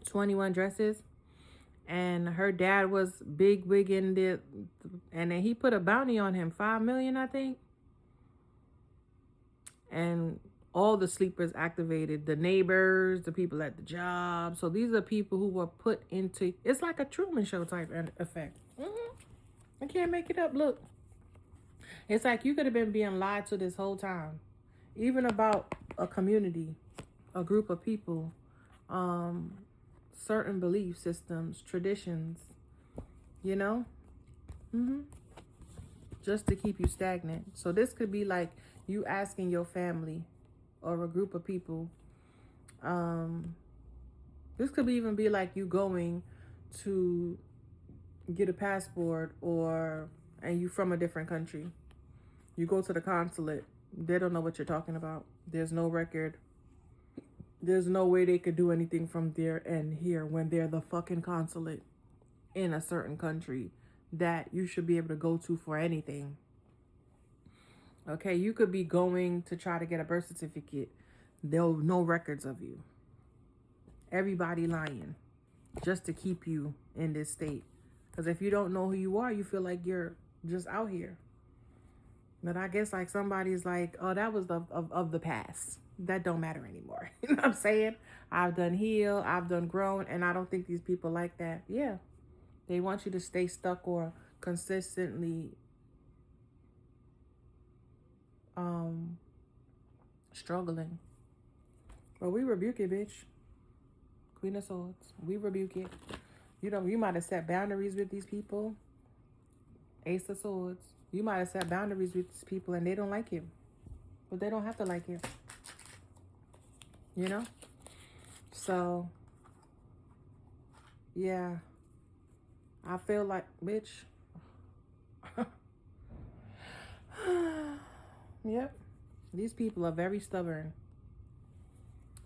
21 Dresses. And her dad was big wig in the, and then he put a bounty on him, $5 million, I think. And all the sleepers activated, the neighbors, the people at the job. So these are people who were put into, it's like a Truman Show type effect. I can't make it up. Look, it's like you could have been being lied to this whole time, even about a community, a group of people, certain belief systems, traditions, you know, just to keep you stagnant. So this could be like you asking your family or a group of people. This could even be like you going to get a passport and you from a different country. You go to the consulate. They don't know what you're talking about. There's no record. There's no way they could do anything from there and here when they're the fucking consulate in a certain country that you should be able to go to for anything. Okay, you could be going to try to get a birth certificate. There'll no records of you. Everybody lying just to keep you in this state. Because if you don't know who you are, you feel like you're just out here. But I guess like somebody's like, oh, that was of the past. That don't matter anymore. You know what I'm saying? I've done healed, I've done grown, and I don't think these people like that. Yeah. They want you to stay stuck or consistently struggling. But we rebuke it, bitch. Queen of Swords. We rebuke it. You know, you might have set boundaries with these people. Ace of Swords. You might have set boundaries with these people and they don't like you. But they don't have to like you. You know? So, yeah. I feel like, bitch. Yep. These people are very stubborn.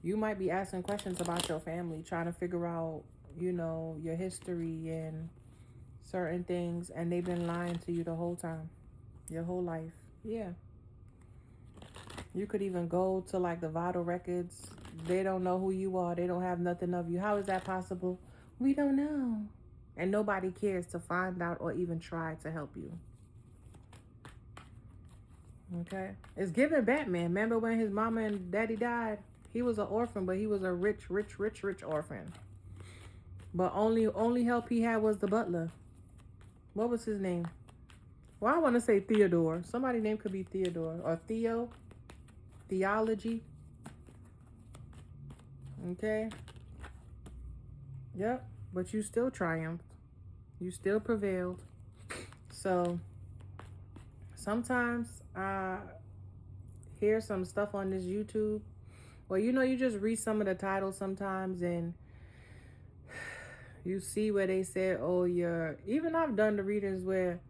You might be asking questions about your family, trying to figure out, you know, your history and certain things, and they've been lying to you the whole time, your whole life. Yeah. You could even go to like the vital records. They don't know who you are. They don't have nothing of you. How is that possible? We don't know. And nobody cares to find out or even try to help you. Okay. It's giving Batman. Remember when his mama and daddy died? He was an orphan, but he was a rich orphan. But only help he had was the butler. What was his name? Well, I want to say Theodore. Somebody's name could be Theodore or Theo. Theology. Okay. Yep. But you still triumphed. You still prevailed. So sometimes I hear some stuff on this YouTube. Well, you just read some of the titles sometimes and you see where they say, oh, even I've done the readings where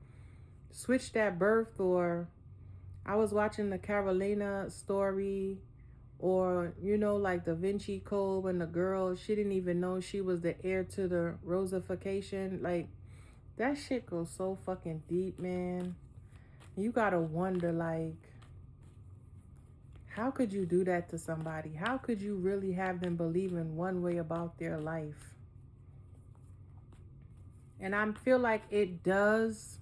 switched at birth, or I was watching the Carolina story, or, like Da Vinci Code when the girl, she didn't even know she was the heir to the Rosification. Like, that shit goes so fucking deep, man. You gotta wonder, like, how could you do that to somebody? How could you really have them believe in one way about their life? And I feel like it does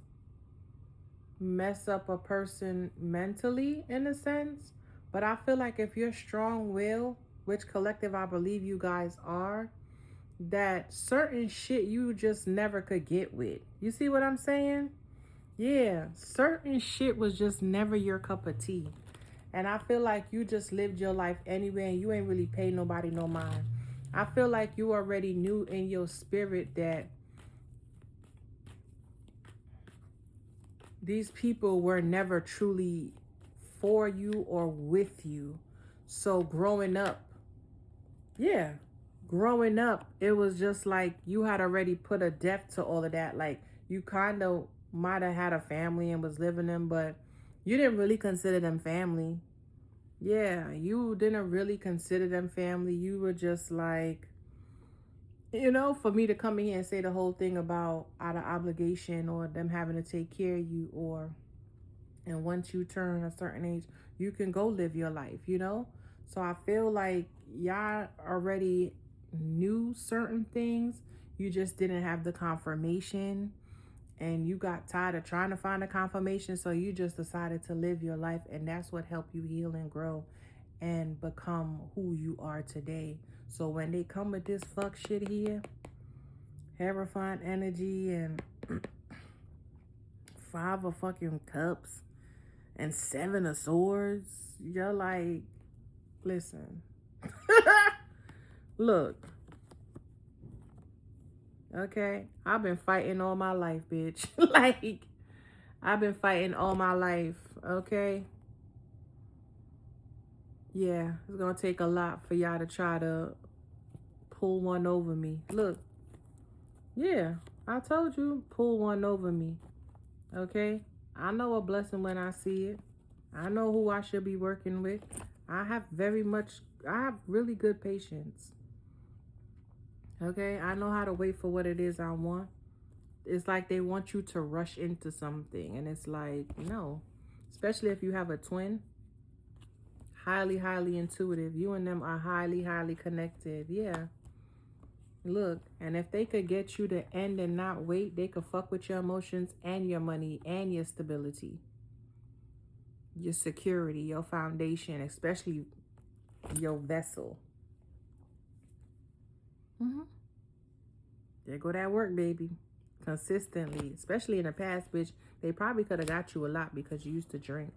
mess up a person mentally in a sense. But I feel like if you're strong-willed, which collective I believe you guys are, that certain shit you just never could get with. You see what I'm saying? Yeah, certain shit was just never your cup of tea. And I feel like you just lived your life anyway and you ain't really paid nobody no mind. I feel like you already knew in your spirit that these people were never truly for you or with you. So growing up, it was just like you had already put a depth to all of that. Like, you kind of might have had a family and was living them, but you didn't really consider them family. Yeah, you didn't really consider them family. You were just like, for me to come in here and say the whole thing about out of obligation or them having to take care of you, and once you turn a certain age, you can go live your life, So I feel like y'all already knew certain things. You just didn't have the confirmation, and you got tired of trying to find a confirmation. So you just decided to live your life, and that's what helped you heal and grow and become who you are today. So when they come with this fuck shit here, Hierophant energy and 5 of fucking cups and 7 of swords, you're like, listen. Look. Okay? I've been fighting all my life, bitch. Like, I've been fighting all my life. Okay? Yeah, it's gonna take a lot for y'all to try to pull one over me. Look. Yeah, I told you, pull one over me. Okay? I know a blessing when I see it. I know who I should be working with. I have really good patience. Okay? I know how to wait for what it is I want. It's like they want you to rush into something. And it's like, no. Especially if you have a twin. Highly, highly intuitive. You and them are highly, highly connected. Yeah. Look, and if they could get you to end and not wait, they could fuck with your emotions and your money and your stability. Your security, your foundation, especially your vessel. There go that work, baby. Consistently. Especially in the past, bitch. They probably could have got you a lot because you used to drink.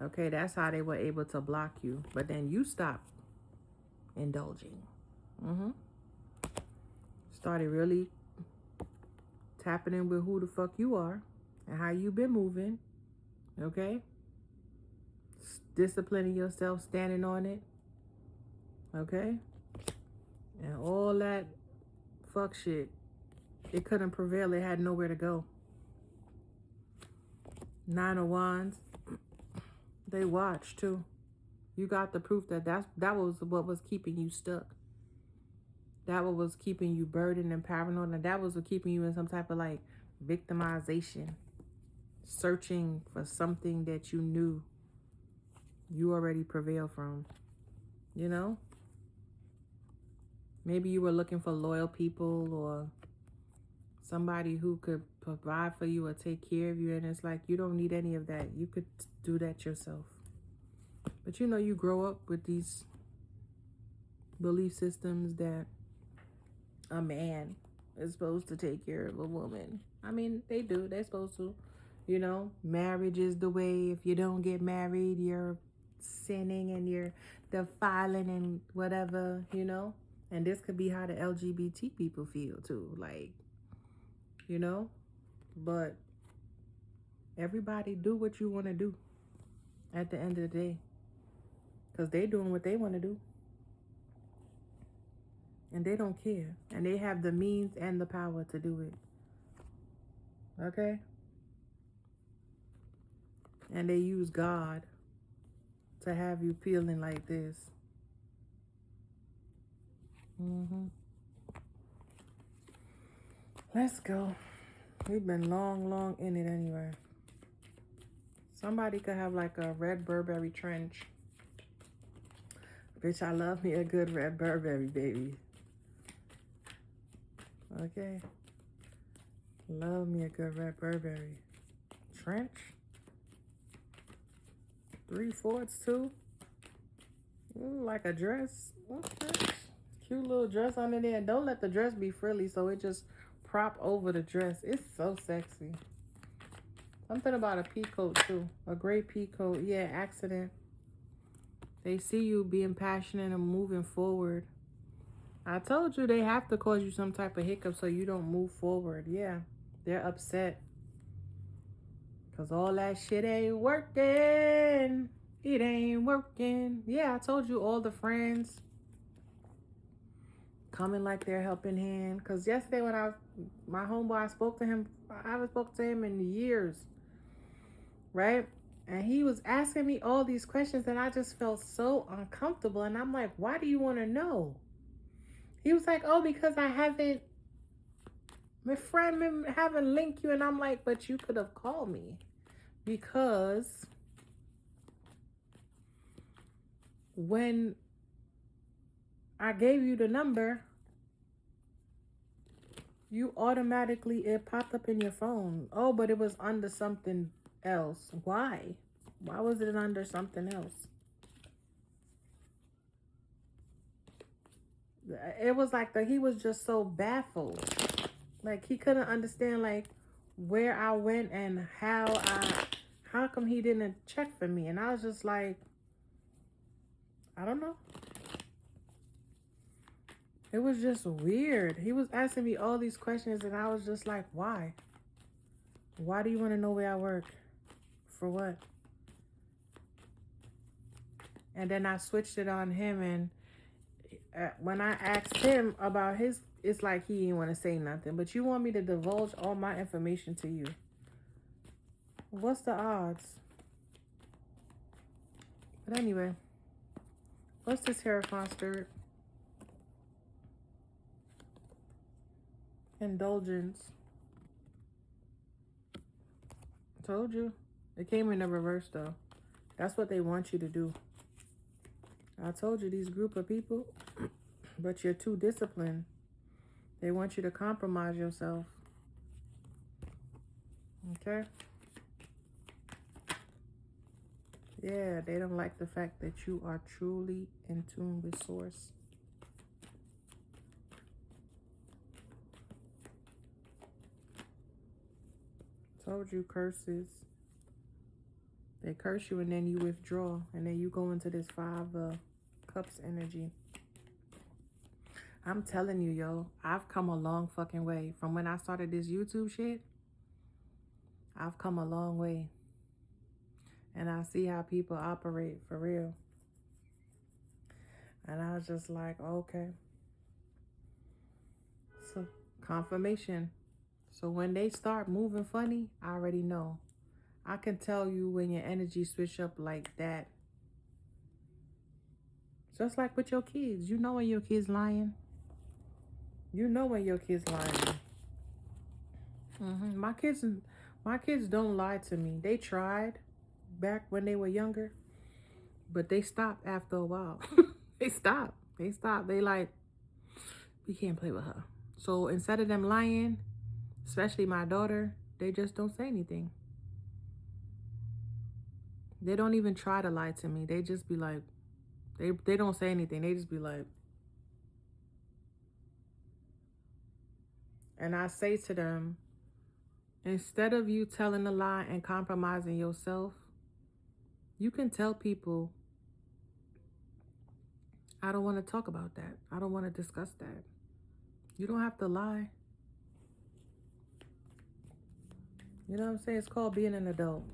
Okay, that's how they were able to block you. But then you stopped indulging. Started really tapping in with who the fuck you are and how you been moving. Okay? Disciplining yourself, standing on it. Okay? And all that fuck shit, it couldn't prevail. It had nowhere to go. 9 of Wands. They watched too. You got the proof that was what was keeping you stuck. That was keeping you burdened and paranoid, and that was what keeping you in some type of like victimization, searching for something that you knew you already prevailed from. Maybe you were looking for loyal people or somebody who could provide for you or take care of you. And it's like, you don't need any of that. You could do that yourself. But you know, you grow up with these belief systems that a man is supposed to take care of a woman. I mean, they do. They're supposed to. You know, marriage is the way. If you don't get married, you're sinning and you're defiling and whatever, you know. And this could be how the LGBT people feel too. Like, you know. But everybody do what you want to do at the end of the day. Because they doing what they want to do. And they don't care. And they have the means and the power to do it. Okay? And they use God to have you feeling like this. Let's go. We've been long in it anyway. Somebody could have like a red Burberry trench. Bitch, I love me a good red Burberry, baby. Okay? Love me a good red Burberry. Trench? 3/4 too. Ooh, like a dress. Okay. Cute little dress under there. Don't let the dress be frilly so it just prop over the dress. It's so sexy. Something about a peacoat too. A gray peacoat. Yeah, accident. They see you being passionate and moving forward. I told you they have to cause you some type of hiccup so you don't move forward. Yeah, they're upset. Because all that shit ain't working. It ain't working. Yeah, I told you all the friends coming like their helping hand. Because yesterday when my homeboy, I spoke to him. I haven't spoken to him in years. Right? And he was asking me all these questions and I just felt so uncomfortable. And I'm like, why do you want to know? He was like, oh, because I haven't, my friend haven't linked you. And I'm like, but you could have called me. Because when I gave you the number, you automatically, it popped up in your phone. Oh, but it was under something else. Why? Why was it under something else? It was like he was just so baffled. Like he couldn't understand like where I went and how come he didn't check for me? And I was just like, I don't know. It was just weird. He was asking me all these questions and I was just like, why? Why do you want to know where I work? For what? And then I switched it on him, and when I asked him about his, it's like he didn't want to say nothing. But you want me to divulge all my information to you. What's the odds? But anyway, what's this Hierophant spirit? Indulgence. Told you. It came in the reverse though. That's what they want you to do. I told you, these group of people, but you're too disciplined. They want you to compromise yourself. Okay? Yeah, they don't like the fact that you are truly in tune with source. Told you, curses. They curse you and then you withdraw. And then you go into this 5 cups energy. I'm telling you, yo, I've come a long fucking way. From when I started this YouTube shit, I've come a long way. And I see how people operate for real. And I was just like, okay. So, confirmation. So when they start moving funny, I already know. I can tell you when your energy switch up like that. Just like with your kids. You know when your kid's lying. You know when your kid's lying. My kids don't lie to me. They tried back when they were younger. But they stopped after a while. They stopped. They like, we can't play with her. So instead of them lying, especially my daughter, they just don't say anything. They don't even try to lie to me. They just be like, they don't say anything. They just be like, and I say to them, instead of you telling a lie and compromising yourself, you can tell people, I don't want to talk about that. I don't want to discuss that. You don't have to lie. You know what I'm saying? It's called being an adult.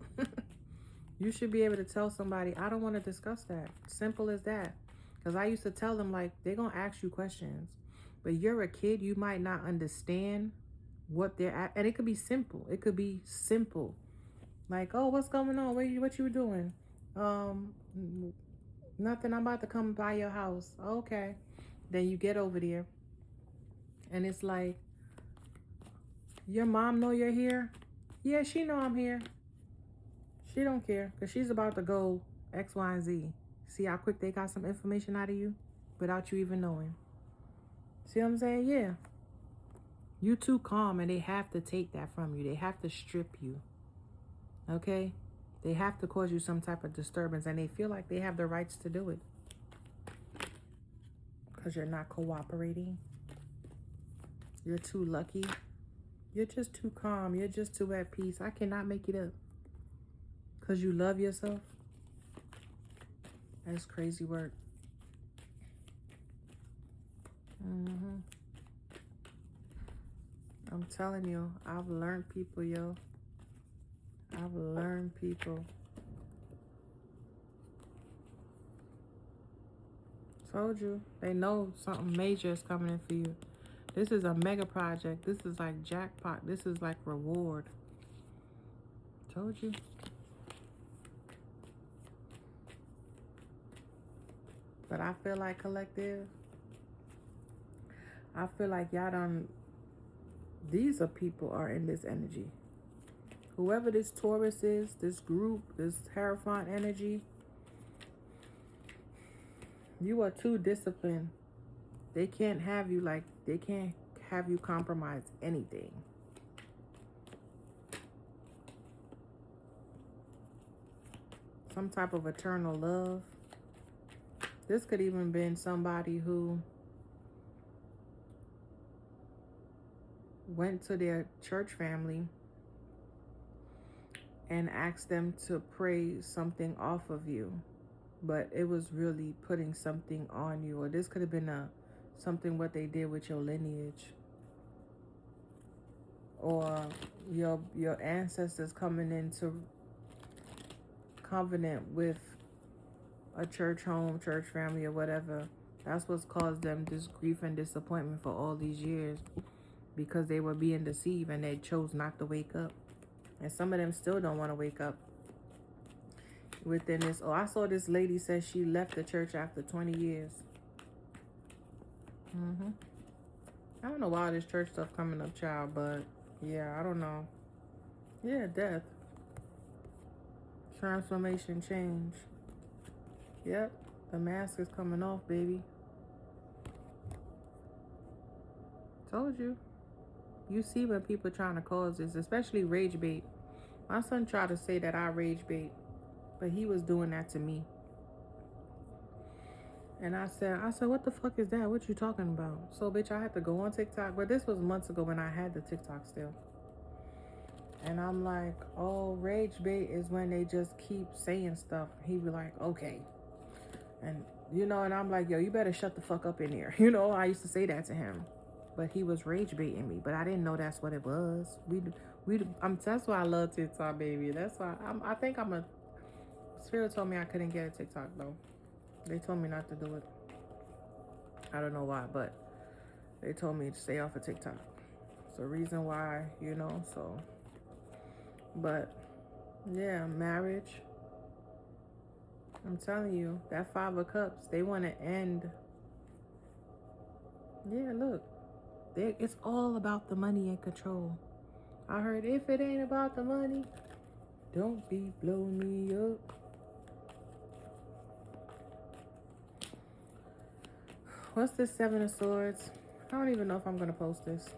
You should be able to tell somebody, I don't want to discuss that. Simple as that. Because I used to tell them, like, they're going to ask you questions. But you're a kid, you might not understand what they're at. And it could be simple. It could be simple. Like, oh, what's going on? What you doing? Nothing. I'm about to come by your house. Okay. Then you get over there. And it's like, your mom know you're here? Yeah, she know I'm here. She don't care because she's about to go X, Y, and Z. See how quick they got some information out of you without you even knowing. See what I'm saying? Yeah. You too calm and they have to take that from you. They have to strip you. Okay? They have to cause you some type of disturbance and they feel like they have the rights to do it. Because you're not cooperating. You're too lucky. You're just too calm. You're just too at peace. I cannot make it up. Because you love yourself. That's crazy work. I'm telling you, I've learned people, yo. I've learned people. Told you. They know something major is coming in for you. This is a mega project. This is like jackpot. This is like reward. Told you. But I feel like collective. I feel like y'all done. These are people are in this energy. Whoever this Taurus is, this group, this Hierophant energy, you are too disciplined. They can't have you like, they can't have you compromise anything. Some type of eternal love. This could even been somebody who went to their church family and asked them to pray something off of you, but it was really putting something on you. Or this could have been something what they did with your lineage, or your ancestors coming into covenant with a church home, church family, or whatever. That's what's caused them this grief and disappointment for all these years, because they were being deceived and they chose not to wake up. And some of them still don't want to wake up within this. Oh, I saw this lady said she left the church after 20 years. I don't know why this church stuff coming up, child, but yeah, I don't know. Yeah, death. Transformation, change. Yep, the mask is coming off, baby. Told you. You see when people trying to cause this, especially rage bait. My son tried to say that I rage bait, but he was doing that to me. And I said, what the fuck is that? What you talking about? So, bitch, I had to go on TikTok. But this was months ago when I had the TikTok still. And I'm like, oh, rage bait is when they just keep saying stuff. He be like, okay. And, you know, and I'm like, yo, you better shut the fuck up in here. You know, I used to say that to him. But he was rage baiting me. But I didn't know that's what it was. That's why I love TikTok, baby. That's why I think Spirit told me I couldn't get a TikTok, though. They told me not to do it. I don't know why, but they told me to stay off of TikTok. It's a reason why, you know, so. But, yeah, marriage. I'm telling you, that 5 of Cups, they want to end. Yeah, look. It's all about the money and control. I heard, if it ain't about the money, don't be blowing me up. What's this 7 of Swords? I don't even know if I'm going to post this.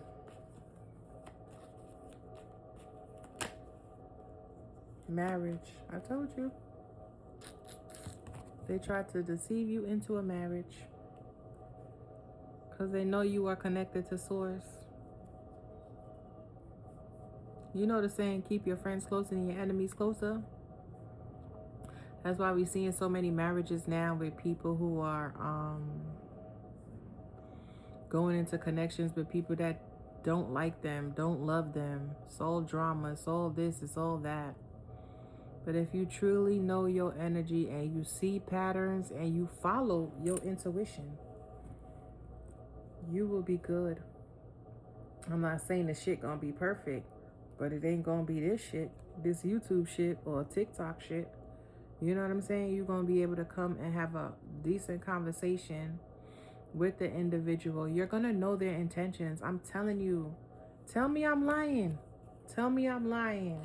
Marriage. I told you. They try to deceive you into a marriage because they know you are connected to source. You know the saying, keep your friends close and your enemies closer? That's why we're seeing so many marriages now with people who are going into connections with people that don't like them, don't love them. It's all drama, it's all this, it's all that. But if you truly know your energy and you see patterns and you follow your intuition, you will be good. I'm not saying the shit gonna be perfect, but it ain't gonna be this shit, this YouTube shit or TikTok shit. You know what I'm saying? You're gonna be able to come and have a decent conversation with the individual. You're gonna know their intentions. I'm telling you. Tell me I'm lying. Tell me I'm lying.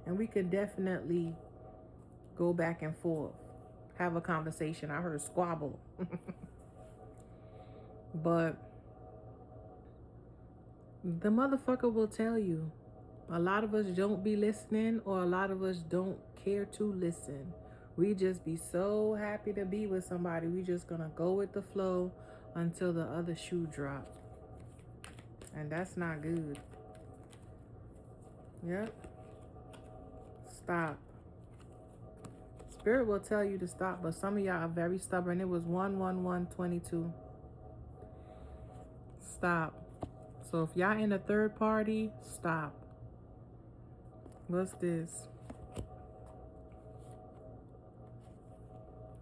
And we could definitely go back and forth. Have a conversation. I heard squabble. But the motherfucker will tell you. A lot of us don't be listening, or a lot of us don't care to listen. We just be so happy to be with somebody. We just gonna go with the flow until the other shoe drop. And that's not good. Yep. Stop. Spirit will tell you to stop, but some of y'all are very stubborn. It was 11122. Stop. So if y'all in a third party, stop. What's this?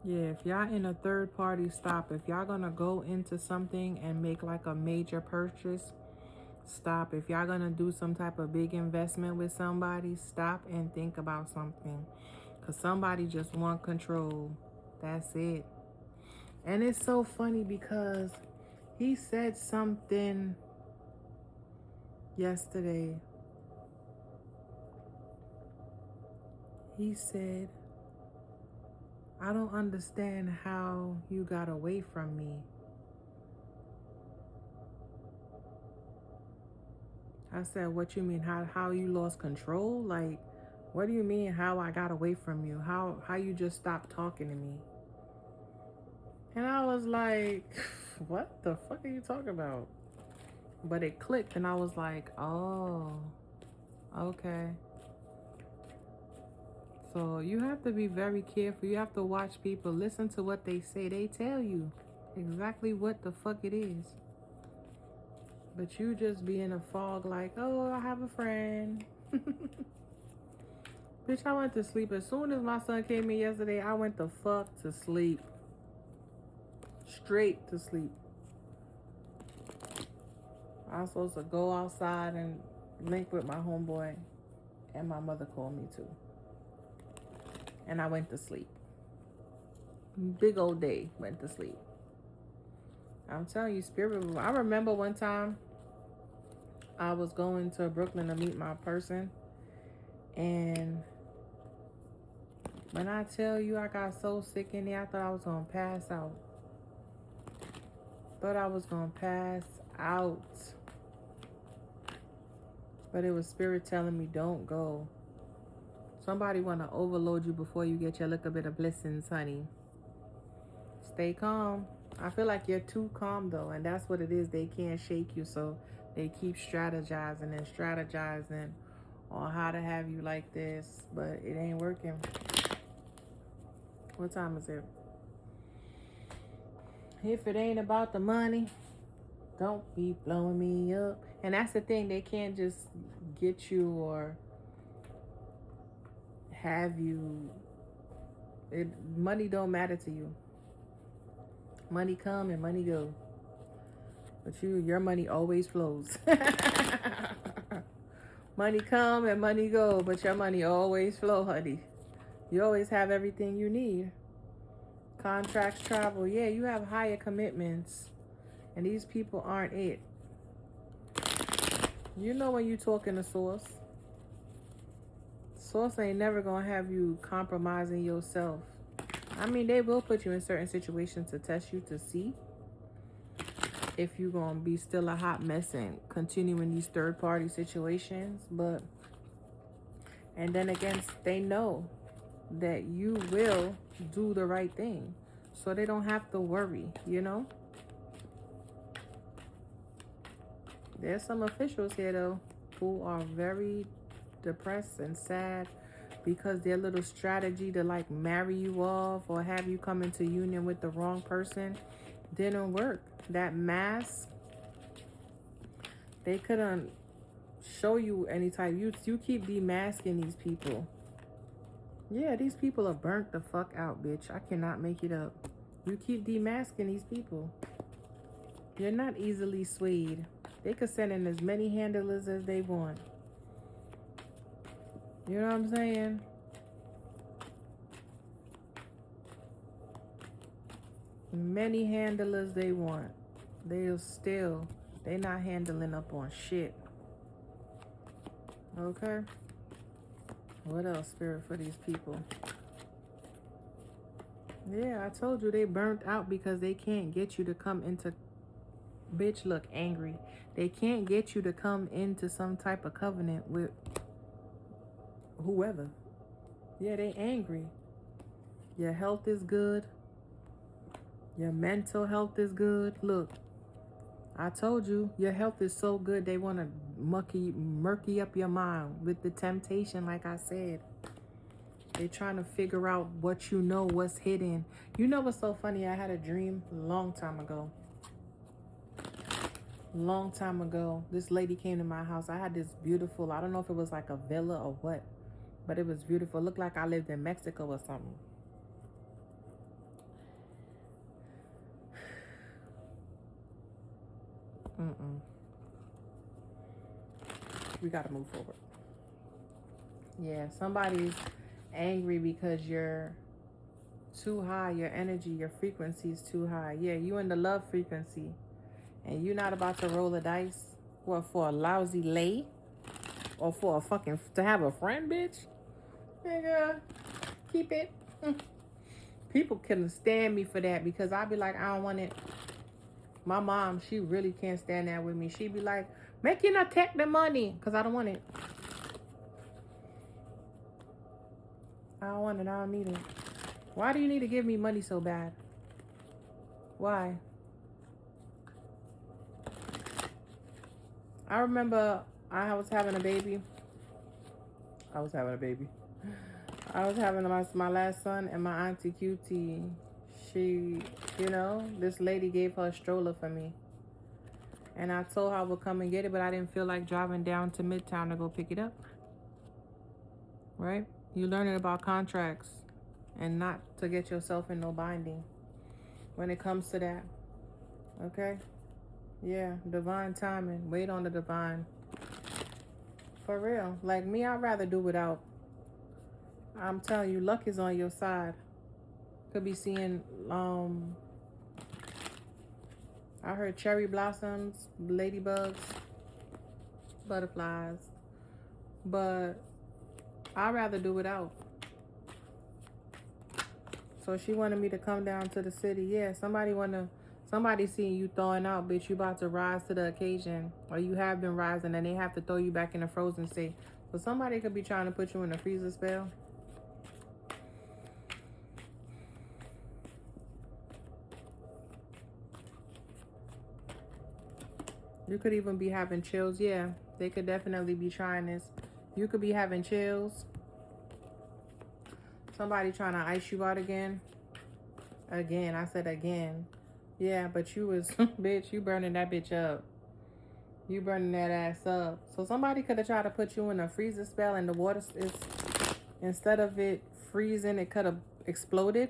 Yeah, if y'all in a third party, stop. If y'all gonna go into something and make like a major purchase, stop. If y'all gonna do some type of big investment with somebody, stop and think about something. Because somebody just want control. That's it. And it's so funny because he said something yesterday. He said, I don't understand how you got away from me. I said, what you mean? How you lost control? Like, what do you mean how I got away from you? How you just stopped talking to me? And I was like, what the fuck are you talking about? But it clicked and I was like, oh, okay. So you have to be very careful. You have to watch people. Listen to what they say. They tell you exactly what the fuck it is. But you just be in a fog like, oh, I have a friend. Bitch, I went to sleep. As soon as my son came in yesterday, I went the fuck to sleep. Straight to sleep. I was supposed to go outside and link with my homeboy. And my mother called me too. And I went to sleep. Big old day, went to sleep. I'm telling you, spirit. I remember one time I was going to Brooklyn to meet my person. And when I tell you I got so sick in there, I thought I was going to pass out. Thought I was going to pass out. But it was spirit telling me, don't go. Somebody want to overload you before you get your little bit of blessings, honey. Stay calm. I feel like you're too calm, though. And that's what it is. They can't shake you. So they keep strategizing and strategizing on how to have you like this. But it ain't working. What time is it? If it ain't about the money, don't be blowing me up. And that's the thing. They can't just get you or have you. Money don't matter to you. Money come and money go. But your money always flows. Money come and money go, but your money always flow, honey. You always have everything you need. Contracts, travel. Yeah, you have higher commitments. And these people aren't it. You know when you talking to Source. Source ain't never gonna have you compromising yourself. I mean, they will put you in certain situations to test you to see if you're gonna be still a hot mess and continuing these third-party situations. But And then again, they know that you will do the right thing. So they don't have to worry, you know? There's some officials here, though, who are very depressed and sad because their little strategy to, like, marry you off or have you come into union with the wrong person didn't work. That mask, they couldn't show you any type. You keep demasking these people. Yeah, these people are burnt the fuck out, bitch. I cannot make it up. You keep demasking these people. You're not easily swayed. They could send in as many handlers as they want. You know what I'm saying? Many handlers they want. They're not handling up on shit. Okay? What else, Spirit, for these people? Yeah, I told you they burnt out because they can't get you to come into... Bitch, look angry. They can't get you to come into some type of covenant with whoever. Yeah, they angry. Your health is good. Your mental health is good. Look, I told you, your health is so good, they want to murky up your mind with the temptation, like I said. They're trying to figure out what you know, what's hidden. You know what's so funny? I had a dream a long time ago. Long time ago, this lady came to my house. I had this beautiful, I don't know if it was like a villa or what, but it was beautiful. It looked like I lived in Mexico or something. We got to move forward. Yeah, somebody's angry because you're too high. Your energy, your frequency is too high. Yeah, you in the love frequency. And you're not about to roll a dice. What, for a lousy lay? Or for a fucking... to have a friend, bitch? Nigga, keep it. People couldn't stand me for that because I'd be like, I don't want it. My mom, she really can't stand that with me. She'd be like, make you not take the money because I don't want it. I don't want it. I don't need it. Why do you need to give me money so bad? Why? I remember I was having a baby. I was having my last son, and my auntie Cutie, she, you know, this lady gave her a stroller for me. And I told her I would come and get it, but I didn't feel like driving down to Midtown to go pick it up. Right? You learning about contracts and not to get yourself in no binding when it comes to that. Okay? Yeah, divine timing. Wait on the divine. For real. Like me, I'd rather do without. I'm telling you, luck is on your side. Could be seeing, I heard cherry blossoms, ladybugs, butterflies. But I'd rather do without. So she wanted me to come down to the city. Yeah, somebody seeing you throwing out, bitch, you about to rise to the occasion. Or you have been rising and they have to throw you back in the frozen state. So somebody could be trying to put you in a freezer spell. You could even be having chills. Yeah, they could definitely be trying this. You could be having chills. Somebody trying to ice you out again. Again, I said again. Yeah, but you was, bitch, you burning that bitch up. You burning that ass up. So somebody could have tried to put you in a freezer spell and the water is, instead of it freezing, it could have exploded.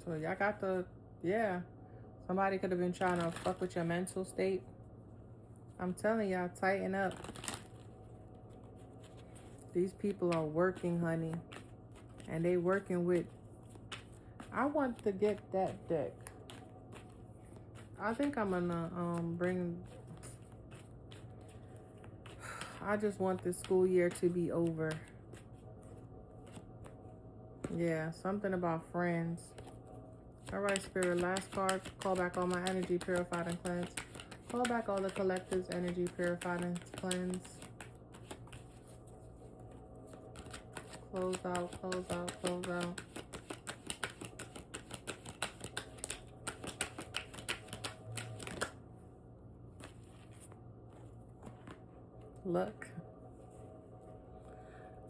So y'all got the, yeah. Somebody could have been trying to fuck with your mental state. I'm telling y'all, tighten up. These people are working, honey. And they working with... I want to get that deck. I think I'm gonna bring... I just want this school year to be over. Yeah, something about friends. All right, Spirit. Last card. Call back all my energy, purified and cleansed. Call back all the collective's energy, purified and cleansed. Close out, close out, close out. Luck.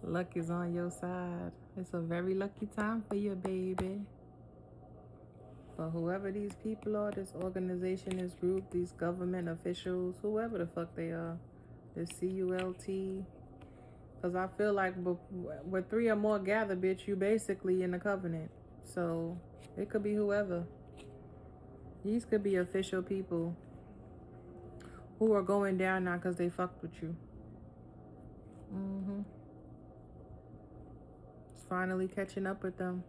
Luck is on your side. It's a very lucky time for you, baby. But whoever these people are, this organization, this group, these government officials, whoever the fuck they are, this CULT. Because I feel like with 3 or more gather, bitch, you basically in the covenant. So it could be whoever. These could be official people who are going down now because they fucked with you. It's finally catching up with them.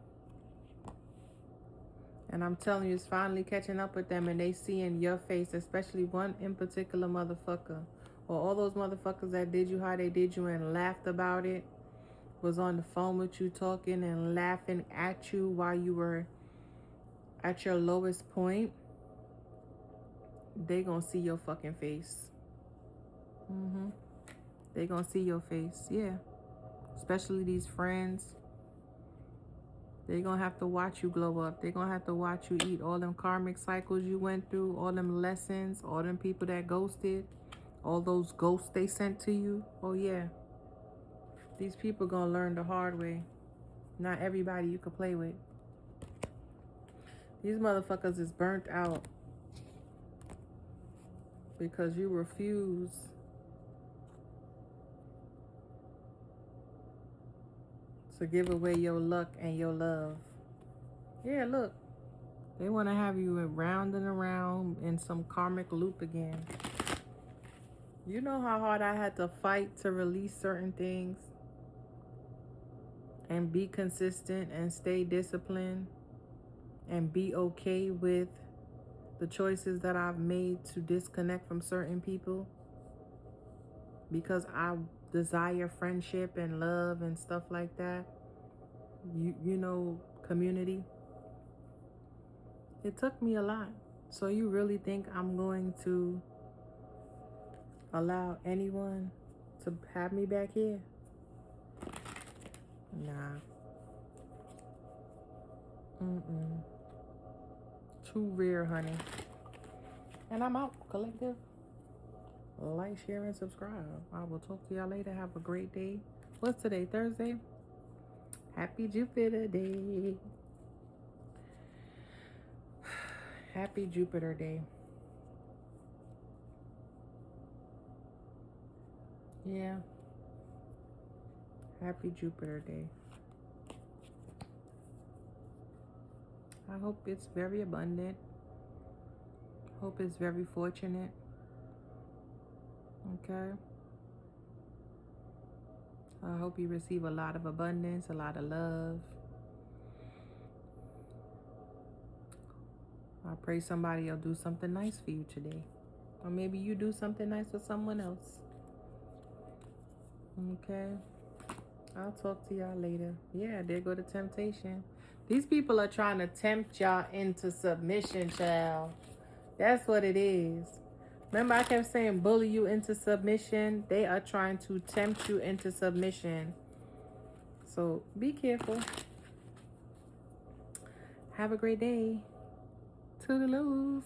And I'm telling you, it's finally catching up with them, and they see in your face, especially one in particular motherfucker, or all those motherfuckers that did you how they did you and laughed about it, was on the phone with you talking and laughing at you while you were at your lowest point. They gonna see your fucking face. They gonna see your face, yeah. Especially these friends. They're going to have to watch you glow up. They're going to have to watch you eat all them karmic cycles you went through, all them lessons, all them people that ghosted, all those ghosts they sent to you. Oh, yeah. These people going to learn the hard way. Not everybody you could play with. These motherfuckers is burnt out because you refuse to give away your luck and your love. Yeah, look. They want to have you round and around in some karmic loop again. You know how hard I had to fight to release certain things and be consistent and stay disciplined and be okay with the choices that I've made to disconnect from certain people because I desire friendship and love and stuff like that. You know, community. It took me a lot. So you really think I'm going to allow anyone to have me back here? Nah. Too rare, honey. And I'm out, collective. Like, share, and subscribe. I will talk to y'all later. Have a great day. What's today? Thursday? Happy Jupiter Day. Happy Jupiter Day. Yeah. Happy Jupiter Day. I hope it's very abundant. Hope it's very fortunate. Okay. I hope you receive a lot of abundance, a lot of love. I pray somebody will do something nice for you today. Or maybe you do something nice for someone else. Okay. I'll talk to y'all later. Yeah, there go the temptation. These people are trying to tempt y'all into submission, child. That's what it is. Remember I kept saying bully you into submission? They are trying to tempt you into submission. So be careful. Have a great day. Toodaloo.